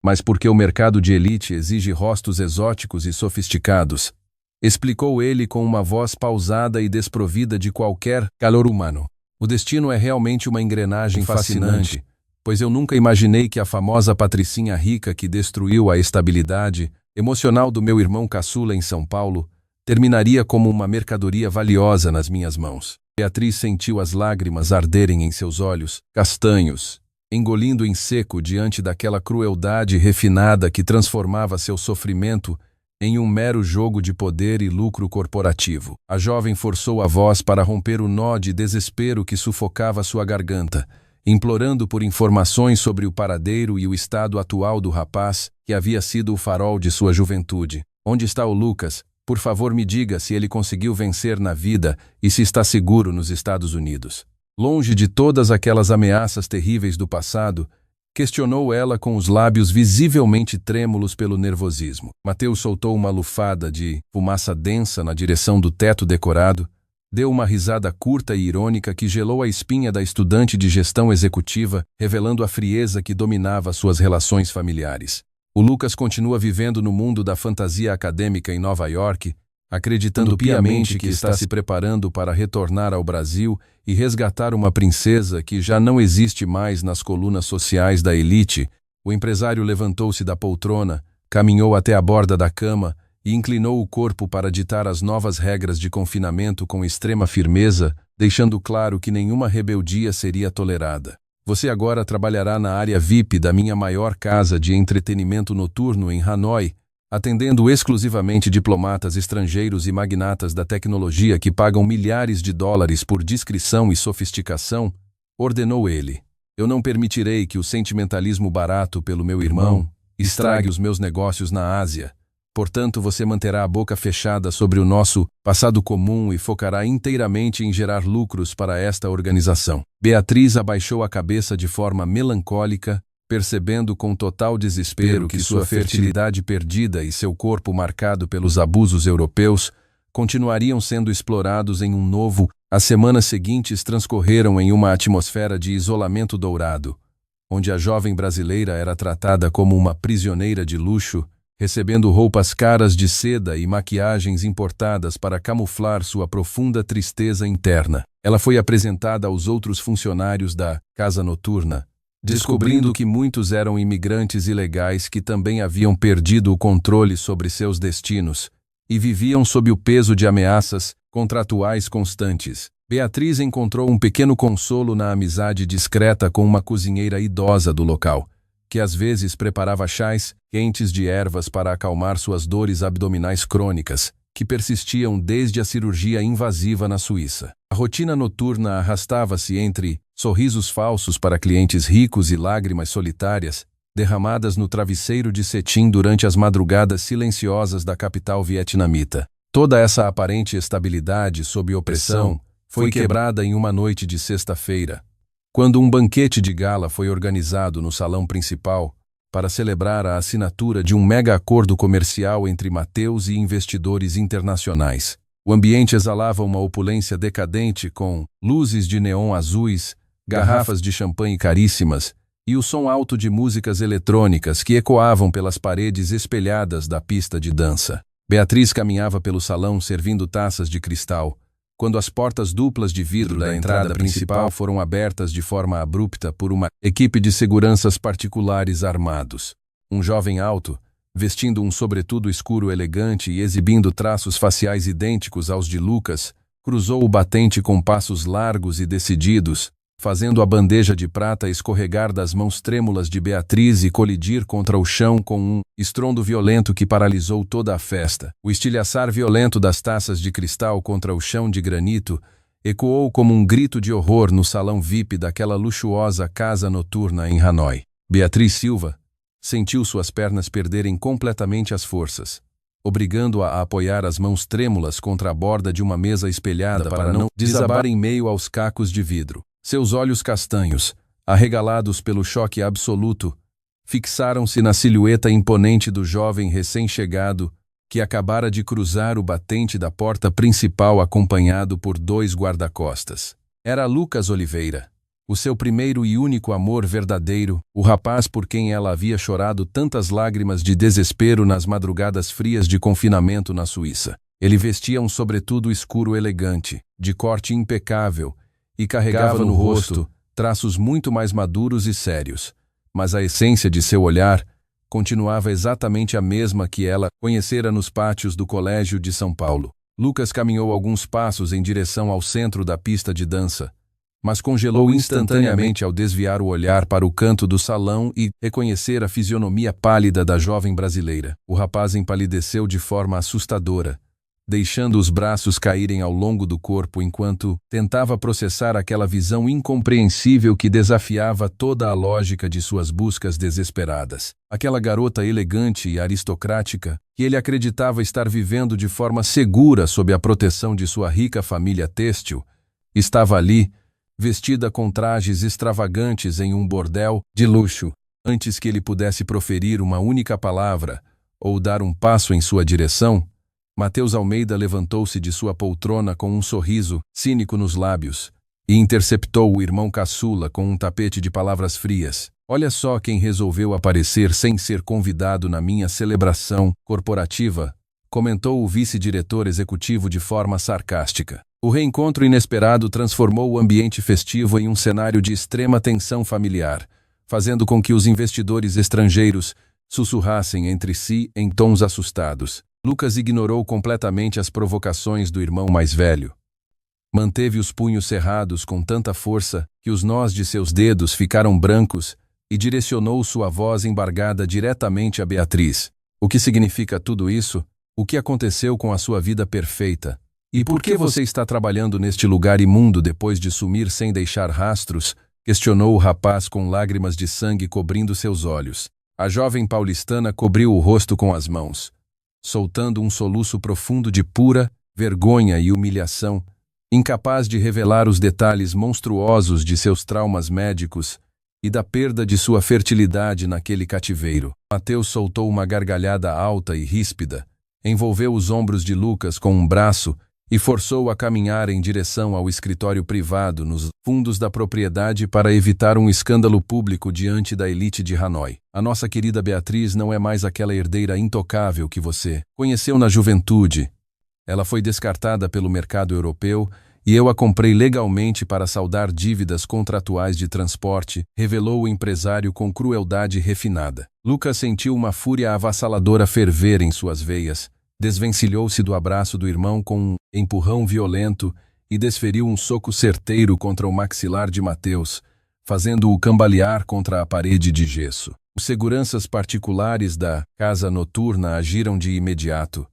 mas porque o mercado de elite exige rostos exóticos e sofisticados, explicou ele com uma voz pausada e desprovida de qualquer calor humano. O destino é realmente uma engrenagem fascinante, pois eu nunca imaginei que a famosa patricinha rica que destruiu a estabilidade emocional do meu irmão caçula em São Paulo terminaria como uma mercadoria valiosa nas minhas mãos. Beatriz sentiu as lágrimas arderem em seus olhos, castanhos, engolindo em seco diante daquela crueldade refinada que transformava seu sofrimento em um mero jogo de poder e lucro corporativo. A jovem forçou a voz para romper o nó de desespero que sufocava sua garganta, implorando por informações sobre o paradeiro e o estado atual do rapaz, que havia sido o farol de sua juventude. Onde está o Lucas? Por favor, me diga se ele conseguiu vencer na vida e se está seguro nos Estados Unidos. Longe de todas aquelas ameaças terríveis do passado, questionou ela com os lábios visivelmente trêmulos pelo nervosismo. Mateus soltou uma lufada de fumaça densa na direção do teto decorado, deu uma risada curta e irônica que gelou a espinha da estudante de gestão executiva, revelando a frieza que dominava suas relações familiares. O Lucas continua vivendo no mundo da fantasia acadêmica em Nova York, acreditando piamente que está se preparando para retornar ao Brasil e resgatar uma princesa que já não existe mais nas colunas sociais da elite. O empresário levantou-se da poltrona, caminhou até a borda da cama e inclinou o corpo para ditar as novas regras de confinamento com extrema firmeza, deixando claro que nenhuma rebeldia seria tolerada. Você agora trabalhará na área VIP da minha maior casa de entretenimento noturno em Hanoi, atendendo exclusivamente diplomatas estrangeiros e magnatas da tecnologia que pagam milhares de dólares por discrição e sofisticação, ordenou ele. Eu não permitirei que o sentimentalismo barato pelo meu irmão estrague os meus negócios na Ásia. Portanto, você manterá a boca fechada sobre o nosso passado comum e focará inteiramente em gerar lucros para esta organização. Beatriz abaixou a cabeça de forma melancólica, percebendo com total desespero que sua fertilidade perdida e seu corpo marcado pelos abusos europeus continuariam sendo explorados em um novo. As semanas seguintes transcorreram em uma atmosfera de isolamento dourado, onde a jovem brasileira era tratada como uma prisioneira de luxo, recebendo roupas caras de seda e maquiagens importadas para camuflar sua profunda tristeza interna. Ela foi apresentada aos outros funcionários da casa noturna, descobrindo que muitos eram imigrantes ilegais que também haviam perdido o controle sobre seus destinos e viviam sob o peso de ameaças contratuais constantes. Beatriz encontrou um pequeno consolo na amizade discreta com uma cozinheira idosa do local, que às vezes preparava chás quentes de ervas para acalmar suas dores abdominais crônicas, que persistiam desde a cirurgia invasiva na Suíça. A rotina noturna arrastava-se entre sorrisos falsos para clientes ricos e lágrimas solitárias, derramadas no travesseiro de cetim durante as madrugadas silenciosas da capital vietnamita. Toda essa aparente estabilidade sob opressão foi quebrada em uma noite de sexta-feira, quando um banquete de gala foi organizado no salão principal para celebrar a assinatura de um mega acordo comercial entre Mateus e investidores internacionais. O ambiente exalava uma opulência decadente com luzes de neon azuis, garrafas de champanhe caríssimas e o som alto de músicas eletrônicas que ecoavam pelas paredes espelhadas da pista de dança. Beatriz caminhava pelo salão servindo taças de cristal, quando as portas duplas de vidro da entrada principal foram abertas de forma abrupta por uma equipe de seguranças particulares armados. Um jovem alto, vestindo um sobretudo escuro elegante e exibindo traços faciais idênticos aos de Lucas, cruzou o batente com passos largos e decididos, fazendo a bandeja de prata escorregar das mãos trêmulas de Beatriz e colidir contra o chão com um estrondo violento que paralisou toda a festa. O estilhaçar violento das taças de cristal contra o chão de granito ecoou como um grito de horror no salão VIP daquela luxuosa casa noturna em Hanoi. Beatriz Silva sentiu suas pernas perderem completamente as forças, obrigando-a a apoiar as mãos trêmulas contra a borda de uma mesa espelhada para não desabar em meio aos cacos de vidro. Seus olhos castanhos, arregalados pelo choque absoluto, fixaram-se na silhueta imponente do jovem recém-chegado que acabara de cruzar o batente da porta principal acompanhado por 2 guarda-costas. Era Lucas Oliveira, o seu primeiro e único amor verdadeiro, o rapaz por quem ela havia chorado tantas lágrimas de desespero nas madrugadas frias de confinamento na Suíça. Ele vestia um sobretudo escuro elegante, de corte impecável, e carregava no rosto traços muito mais maduros e sérios, mas a essência de seu olhar continuava exatamente a mesma que ela conhecera nos pátios do Colégio de São Paulo. Lucas caminhou alguns passos em direção ao centro da pista de dança, mas congelou instantaneamente ao desviar o olhar para o canto do salão e reconhecer a fisionomia pálida da jovem brasileira. O rapaz empalideceu de forma assustadora, deixando os braços caírem ao longo do corpo enquanto tentava processar aquela visão incompreensível que desafiava toda a lógica de suas buscas desesperadas. Aquela garota elegante e aristocrática, que ele acreditava estar vivendo de forma segura sob a proteção de sua rica família têxtil, estava ali, vestida com trajes extravagantes em um bordel de luxo, antes que ele pudesse proferir uma única palavra ou dar um passo em sua direção. Mateus Almeida levantou-se de sua poltrona com um sorriso cínico nos lábios e interceptou o irmão caçula com um tapete de palavras frias. Olha só quem resolveu aparecer sem ser convidado na minha celebração corporativa, comentou o vice-diretor executivo de forma sarcástica. O reencontro inesperado transformou o ambiente festivo em um cenário de extrema tensão familiar, fazendo com que os investidores estrangeiros sussurrassem entre si em tons assustados. Lucas ignorou completamente as provocações do irmão mais velho. Manteve os punhos cerrados com tanta força que os nós de seus dedos ficaram brancos e direcionou sua voz embargada diretamente a Beatriz. O que significa tudo isso? O que aconteceu com a sua vida perfeita? E por que você está trabalhando neste lugar imundo depois de sumir sem deixar rastros? Questionou o rapaz com lágrimas de sangue cobrindo seus olhos. A jovem paulistana cobriu o rosto com as mãos, soltando um soluço profundo de pura vergonha e humilhação, incapaz de revelar os detalhes monstruosos de seus traumas médicos e da perda de sua fertilidade naquele cativeiro. Mateus soltou uma gargalhada alta e ríspida, envolveu os ombros de Lucas com um braço e forçou-o a caminhar em direção ao escritório privado nos fundos da propriedade para evitar um escândalo público diante da elite de Hanoi. A nossa querida Beatriz não é mais aquela herdeira intocável que você conheceu na juventude. Ela foi descartada pelo mercado europeu e eu a comprei legalmente para saldar dívidas contratuais de transporte, revelou o empresário com crueldade refinada. Lucas sentiu uma fúria avassaladora ferver em suas veias, desvencilhou-se do abraço do irmão com um empurrão violento e desferiu um soco certeiro contra o maxilar de Mateus, fazendo-o cambalear contra a parede de gesso. Os seguranças particulares da casa noturna agiram de imediato,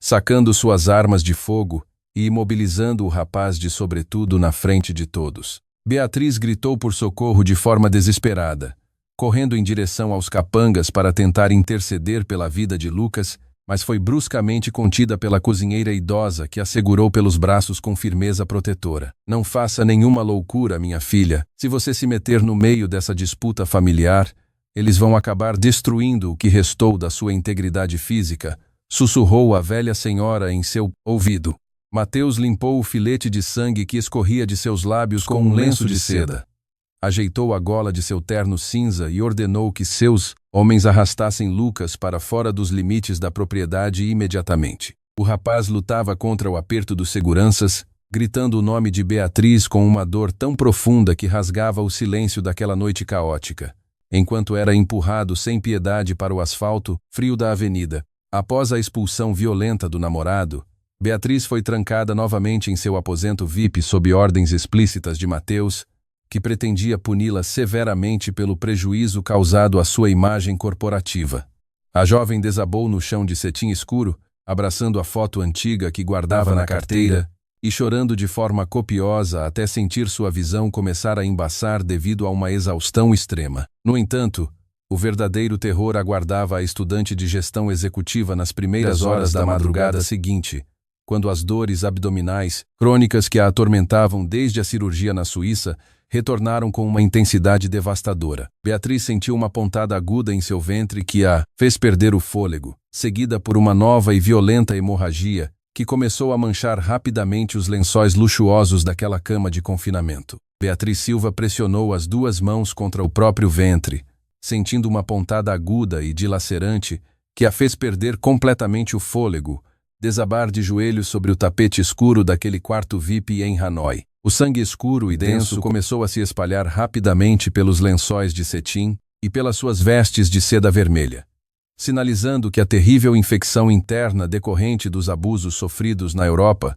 sacando suas armas de fogo e imobilizando o rapaz de sobretudo na frente de todos. Beatriz gritou por socorro de forma desesperada, correndo em direção aos capangas para tentar interceder pela vida de Lucas, mas foi bruscamente contida pela cozinheira idosa que a segurou pelos braços com firmeza protetora. Não faça nenhuma loucura, minha filha. Se você se meter no meio dessa disputa familiar, eles vão acabar destruindo o que restou da sua integridade física, sussurrou a velha senhora em seu ouvido. Mateus limpou o filete de sangue que escorria de seus lábios com um lenço de seda. Ajeitou a gola de seu terno cinza e ordenou que seus homens arrastassem Lucas para fora dos limites da propriedade imediatamente. O rapaz lutava contra o aperto dos seguranças, gritando o nome de Beatriz com uma dor tão profunda que rasgava o silêncio daquela noite caótica, enquanto era empurrado sem piedade para o asfalto frio da avenida. Após a expulsão violenta do namorado, Beatriz foi trancada novamente em seu aposento VIP sob ordens explícitas de Mateus, que pretendia puni-la severamente pelo prejuízo causado à sua imagem corporativa. A jovem desabou no chão de cetim escuro, abraçando a foto antiga que guardava na carteira e chorando de forma copiosa até sentir sua visão começar a embaçar devido a uma exaustão extrema. No entanto, o verdadeiro terror aguardava a estudante de gestão executiva nas primeiras horas da madrugada seguinte, quando as dores abdominais, crônicas que a atormentavam desde a cirurgia na Suíça, retornaram com uma intensidade devastadora. Beatriz sentiu uma pontada aguda em seu ventre que a fez perder o fôlego, seguida por uma nova e violenta hemorragia que começou a manchar rapidamente os lençóis luxuosos daquela cama de confinamento. Beatriz Silva pressionou as duas mãos contra o próprio ventre, sentindo uma pontada aguda e dilacerante que a fez perder completamente o fôlego, desabar de joelhos sobre o tapete escuro daquele quarto VIP em Hanoi. O sangue escuro e denso começou a se espalhar rapidamente pelos lençóis de cetim e pelas suas vestes de seda vermelha, sinalizando que a terrível infecção interna decorrente dos abusos sofridos na Europa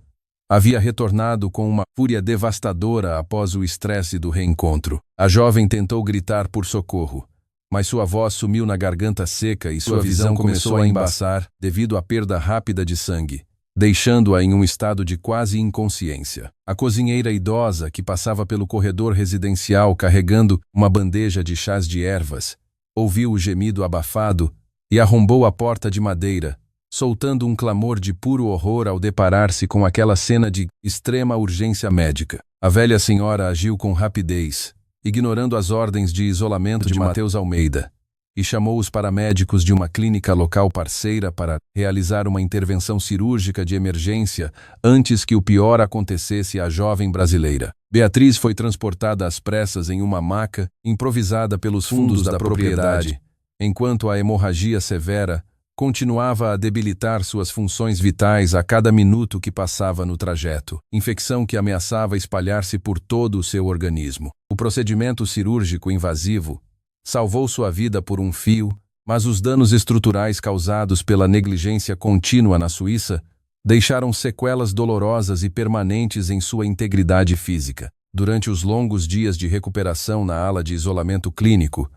havia retornado com uma fúria devastadora após o estresse do reencontro. A jovem tentou gritar por socorro, mas sua voz sumiu na garganta seca e sua visão começou a embaçar devido à perda rápida de sangue, deixando-a em um estado de quase inconsciência. A cozinheira idosa, que passava pelo corredor residencial carregando uma bandeja de chás de ervas, ouviu o gemido abafado e arrombou a porta de madeira, soltando um clamor de puro horror ao deparar-se com aquela cena de extrema urgência médica. A velha senhora agiu com rapidez, ignorando as ordens de isolamento de Mateus Almeida, e chamou os paramédicos de uma clínica local parceira para realizar uma intervenção cirúrgica de emergência antes que o pior acontecesse à jovem brasileira. Beatriz foi transportada às pressas em uma maca improvisada pelos fundos da propriedade, enquanto a hemorragia severa continuava a debilitar suas funções vitais a cada minuto que passava no trajeto, infecção que ameaçava espalhar-se por todo o seu organismo. O procedimento cirúrgico invasivo salvou sua vida por um fio, mas os danos estruturais causados pela negligência contínua na Suíça deixaram sequelas dolorosas e permanentes em sua integridade física. Durante os longos dias de recuperação na ala de isolamento clínico,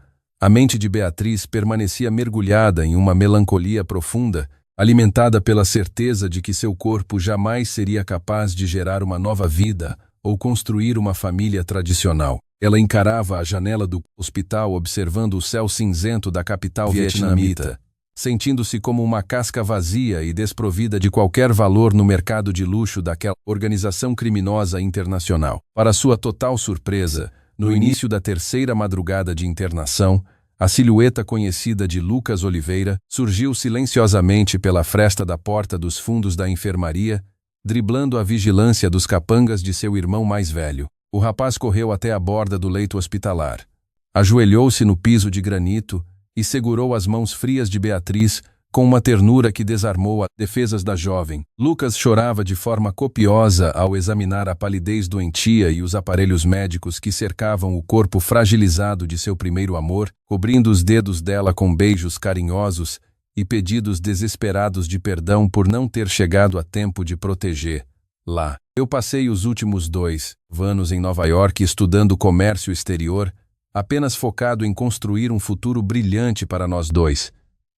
a mente de Beatriz permanecia mergulhada em uma melancolia profunda, alimentada pela certeza de que seu corpo jamais seria capaz de gerar uma nova vida ou construir uma família tradicional. Ela encarava a janela do hospital observando o céu cinzento da capital vietnamita, sentindo-se como uma casca vazia e desprovida de qualquer valor no mercado de luxo daquela organização criminosa internacional. Para sua total surpresa, no início da terceira madrugada de internação, a silhueta conhecida de Lucas Oliveira surgiu silenciosamente pela fresta da porta dos fundos da enfermaria, driblando a vigilância dos capangas de seu irmão mais velho. O rapaz correu até a borda do leito hospitalar, ajoelhou-se no piso de granito e segurou as mãos frias de Beatriz com uma ternura que desarmou as defesas da jovem. Lucas chorava de forma copiosa ao examinar a palidez doentia e os aparelhos médicos que cercavam o corpo fragilizado de seu primeiro amor, cobrindo os dedos dela com beijos carinhosos e pedidos desesperados de perdão por não ter chegado a tempo de protegê-la. Eu passei os últimos 2 anos em Nova York estudando comércio exterior, apenas focado em construir um futuro brilhante para nós dois,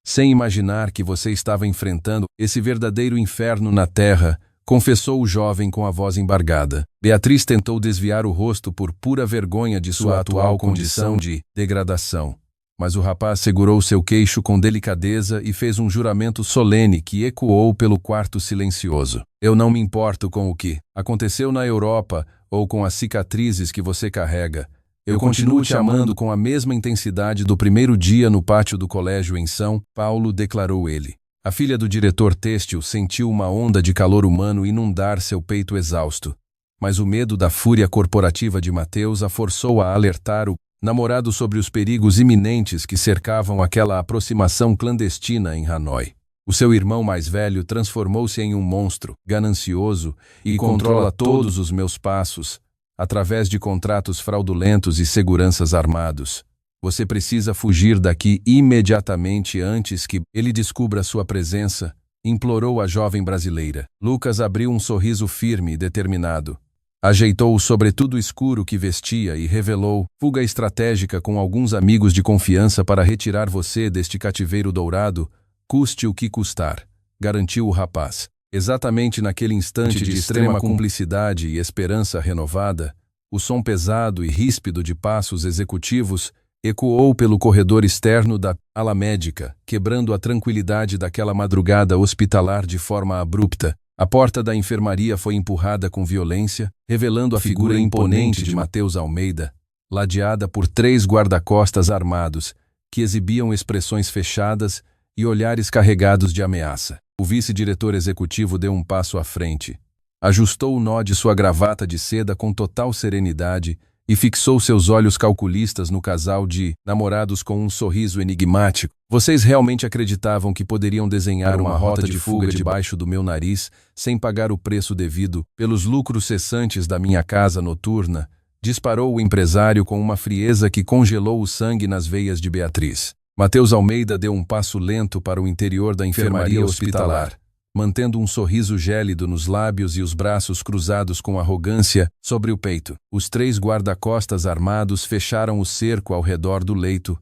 sem imaginar que você estava enfrentando esse verdadeiro inferno na terra, confessou o jovem com a voz embargada. Beatriz tentou desviar o rosto por pura vergonha de sua atual condição de degradação, mas o rapaz segurou seu queixo com delicadeza e fez um juramento solene que ecoou pelo quarto silencioso. Eu não me importo com o que aconteceu na Europa ou com as cicatrizes que você carrega. Eu continuo te amando com a mesma intensidade do primeiro dia no pátio do colégio em São Paulo, declarou ele. A filha do diretor têxtil sentiu uma onda de calor humano inundar seu peito exausto, mas o medo da fúria corporativa de Mateus a forçou a alertar o namorado sobre os perigos iminentes que cercavam aquela aproximação clandestina em Hanoi. O seu irmão mais velho transformou-se em um monstro, ganancioso, e controla todos os meus passos, através de contratos fraudulentos e seguranças armados. Você precisa fugir daqui imediatamente antes que ele descubra sua presença, implorou a jovem brasileira. Lucas abriu um sorriso firme e determinado. Ajeitou o sobretudo escuro que vestia e revelou fuga estratégica com alguns amigos de confiança para retirar você deste cativeiro dourado, custe o que custar, garantiu o rapaz. Exatamente naquele instante de extrema cumplicidade e esperança renovada, o som pesado e ríspido de passos executivos ecoou pelo corredor externo da ala médica, quebrando a tranquilidade daquela madrugada hospitalar de forma abrupta. A porta da enfermaria foi empurrada com violência, revelando a figura imponente de Mateus Almeida, ladeada por 3 guarda-costas armados, que exibiam expressões fechadas e olhares carregados de ameaça. O vice-diretor executivo deu um passo à frente, ajustou o nó de sua gravata de seda com total serenidade e fixou seus olhos calculistas no casal de namorados com um sorriso enigmático. Vocês realmente acreditavam que poderiam desenhar uma rota de fuga debaixo do meu nariz sem pagar o preço devido pelos lucros cessantes da minha casa noturna? Disparou o empresário com uma frieza que congelou o sangue nas veias de Beatriz. Mateus Almeida deu um passo lento para o interior da enfermaria hospitalar, mantendo um sorriso gélido nos lábios e os braços cruzados com arrogância sobre o peito. Os 3 guarda-costas armados fecharam o cerco ao redor do leito,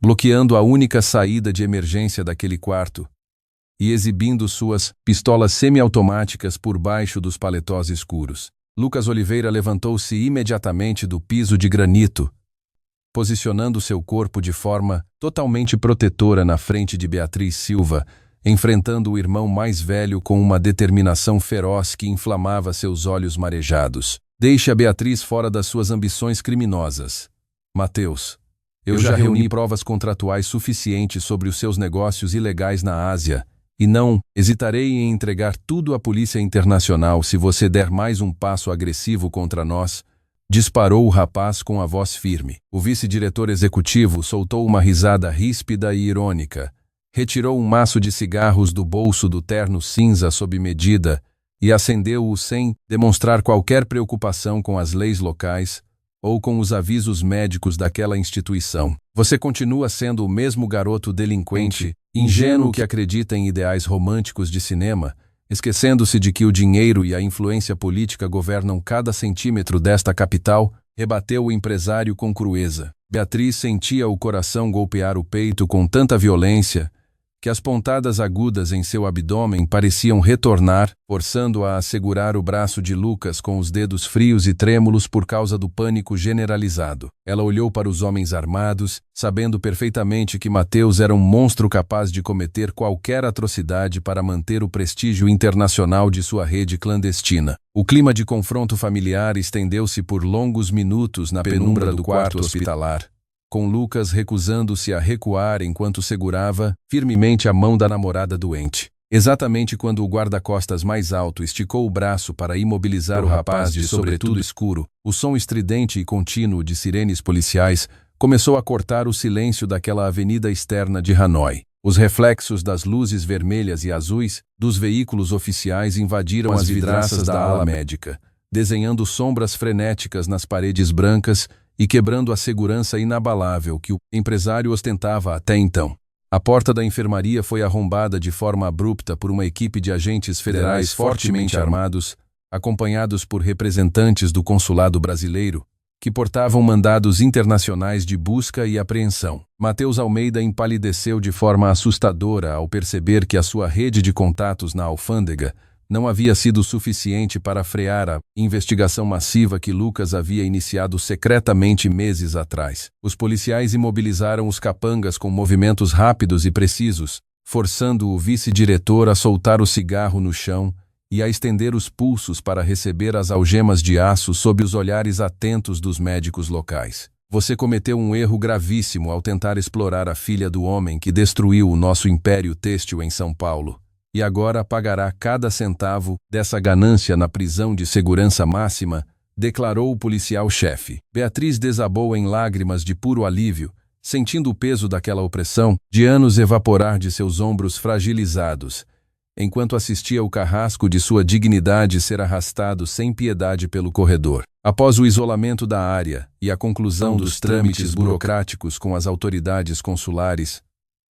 bloqueando a única saída de emergência daquele quarto e exibindo suas pistolas semiautomáticas por baixo dos paletós escuros. Lucas Oliveira levantou-se imediatamente do piso de granito, posicionando seu corpo de forma totalmente protetora na frente de Beatriz Silva, enfrentando o irmão mais velho com uma determinação feroz que inflamava seus olhos marejados. Deixe a Beatriz fora das suas ambições criminosas. Mateus, eu já reuni provas contratuais suficientes sobre os seus negócios ilegais na Ásia, e não hesitarei em entregar tudo à Polícia Internacional se você der mais um passo agressivo contra nós, disparou o rapaz com a voz firme. O vice-diretor executivo soltou uma risada ríspida e irônica, retirou um maço de cigarros do bolso do terno cinza sob medida e acendeu-o sem demonstrar qualquer preocupação com as leis locais ou com os avisos médicos daquela instituição. Você continua sendo o mesmo garoto delinquente, ingênuo que acredita em ideais românticos de cinema, esquecendo-se de que o dinheiro e a influência política governam cada centímetro desta capital, rebateu o empresário com crueza. Beatriz sentia o coração golpear o peito com tanta violência que as pontadas agudas em seu abdômen pareciam retornar, forçando-a a segurar o braço de Lucas com os dedos frios e trêmulos por causa do pânico generalizado. Ela olhou para os homens armados, sabendo perfeitamente que Mateus era um monstro capaz de cometer qualquer atrocidade para manter o prestígio internacional de sua rede clandestina. O clima de confronto familiar estendeu-se por longos minutos na penumbra do quarto hospitalar, com Lucas recusando-se a recuar enquanto segurava firmemente a mão da namorada doente. Exatamente quando o guarda-costas mais alto esticou o braço para imobilizar o rapaz de sobretudo escuro, o som estridente e contínuo de sirenes policiais começou a cortar o silêncio daquela avenida externa de Hanoi. Os reflexos das luzes vermelhas e azuis dos veículos oficiais invadiram as vidraças da ala médica, desenhando sombras frenéticas nas paredes brancas e quebrando a segurança inabalável que o empresário ostentava até então. A porta da enfermaria foi arrombada de forma abrupta por uma equipe de agentes federais fortemente armados, acompanhados por representantes do consulado brasileiro, que portavam mandados internacionais de busca e apreensão. Mateus Almeida empalideceu de forma assustadora ao perceber que a sua rede de contatos na alfândega não havia sido suficiente para frear a investigação massiva que Lucas havia iniciado secretamente meses atrás. Os policiais imobilizaram os capangas com movimentos rápidos e precisos, forçando o vice-diretor a soltar o cigarro no chão e a estender os pulsos para receber as algemas de aço sob os olhares atentos dos médicos locais. Você cometeu um erro gravíssimo ao tentar explorar a filha do homem que destruiu o nosso império têxtil em São Paulo. E agora pagará cada centavo dessa ganância na prisão de segurança máxima, declarou o policial-chefe. Beatriz desabou em lágrimas de puro alívio, sentindo o peso daquela opressão de anos evaporar de seus ombros fragilizados, enquanto assistia o carrasco de sua dignidade ser arrastado sem piedade pelo corredor. Após o isolamento da área e a conclusão dos trâmites burocráticos com as autoridades consulares,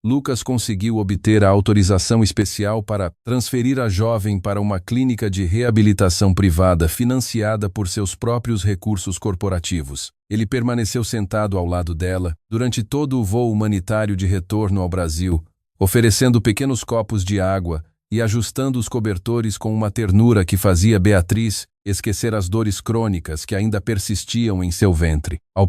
Lucas conseguiu obter a autorização especial para transferir a jovem para uma clínica de reabilitação privada financiada por seus próprios recursos corporativos. Ele permaneceu sentado ao lado dela durante todo o voo humanitário de retorno ao Brasil, oferecendo pequenos copos de água e ajustando os cobertores com uma ternura que fazia Beatriz esquecer as dores crônicas que ainda persistiam em seu ventre. Ao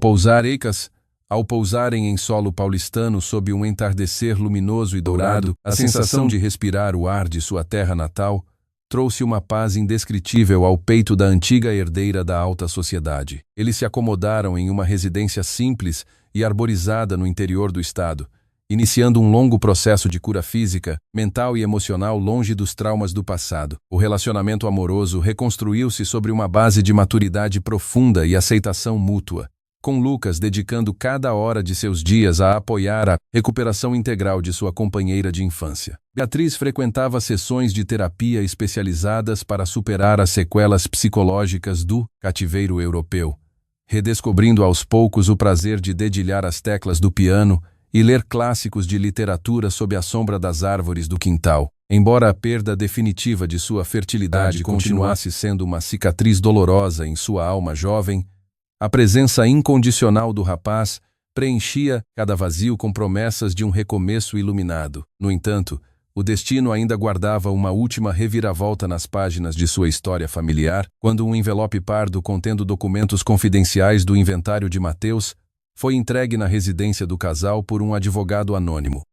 pousarem em solo paulistano sob um entardecer luminoso e dourado, a sensação de respirar o ar de sua terra natal trouxe uma paz indescritível ao peito da antiga herdeira da alta sociedade. Eles se acomodaram em uma residência simples e arborizada no interior do estado, iniciando um longo processo de cura física, mental e emocional longe dos traumas do passado. O relacionamento amoroso reconstruiu-se sobre uma base de maturidade profunda e aceitação mútua, com Lucas dedicando cada hora de seus dias a apoiar a recuperação integral de sua companheira de infância. Beatriz frequentava sessões de terapia especializadas para superar as sequelas psicológicas do cativeiro europeu, redescobrindo aos poucos o prazer de dedilhar as teclas do piano e ler clássicos de literatura sob a sombra das árvores do quintal. Embora a perda definitiva de sua fertilidade continuasse sendo uma cicatriz dolorosa em sua alma jovem, a presença incondicional do rapaz preenchia cada vazio com promessas de um recomeço iluminado. No entanto, o destino ainda guardava uma última reviravolta nas páginas de sua história familiar, quando um envelope pardo contendo documentos confidenciais do inventário de Mateus foi entregue na residência do casal por um advogado anônimo.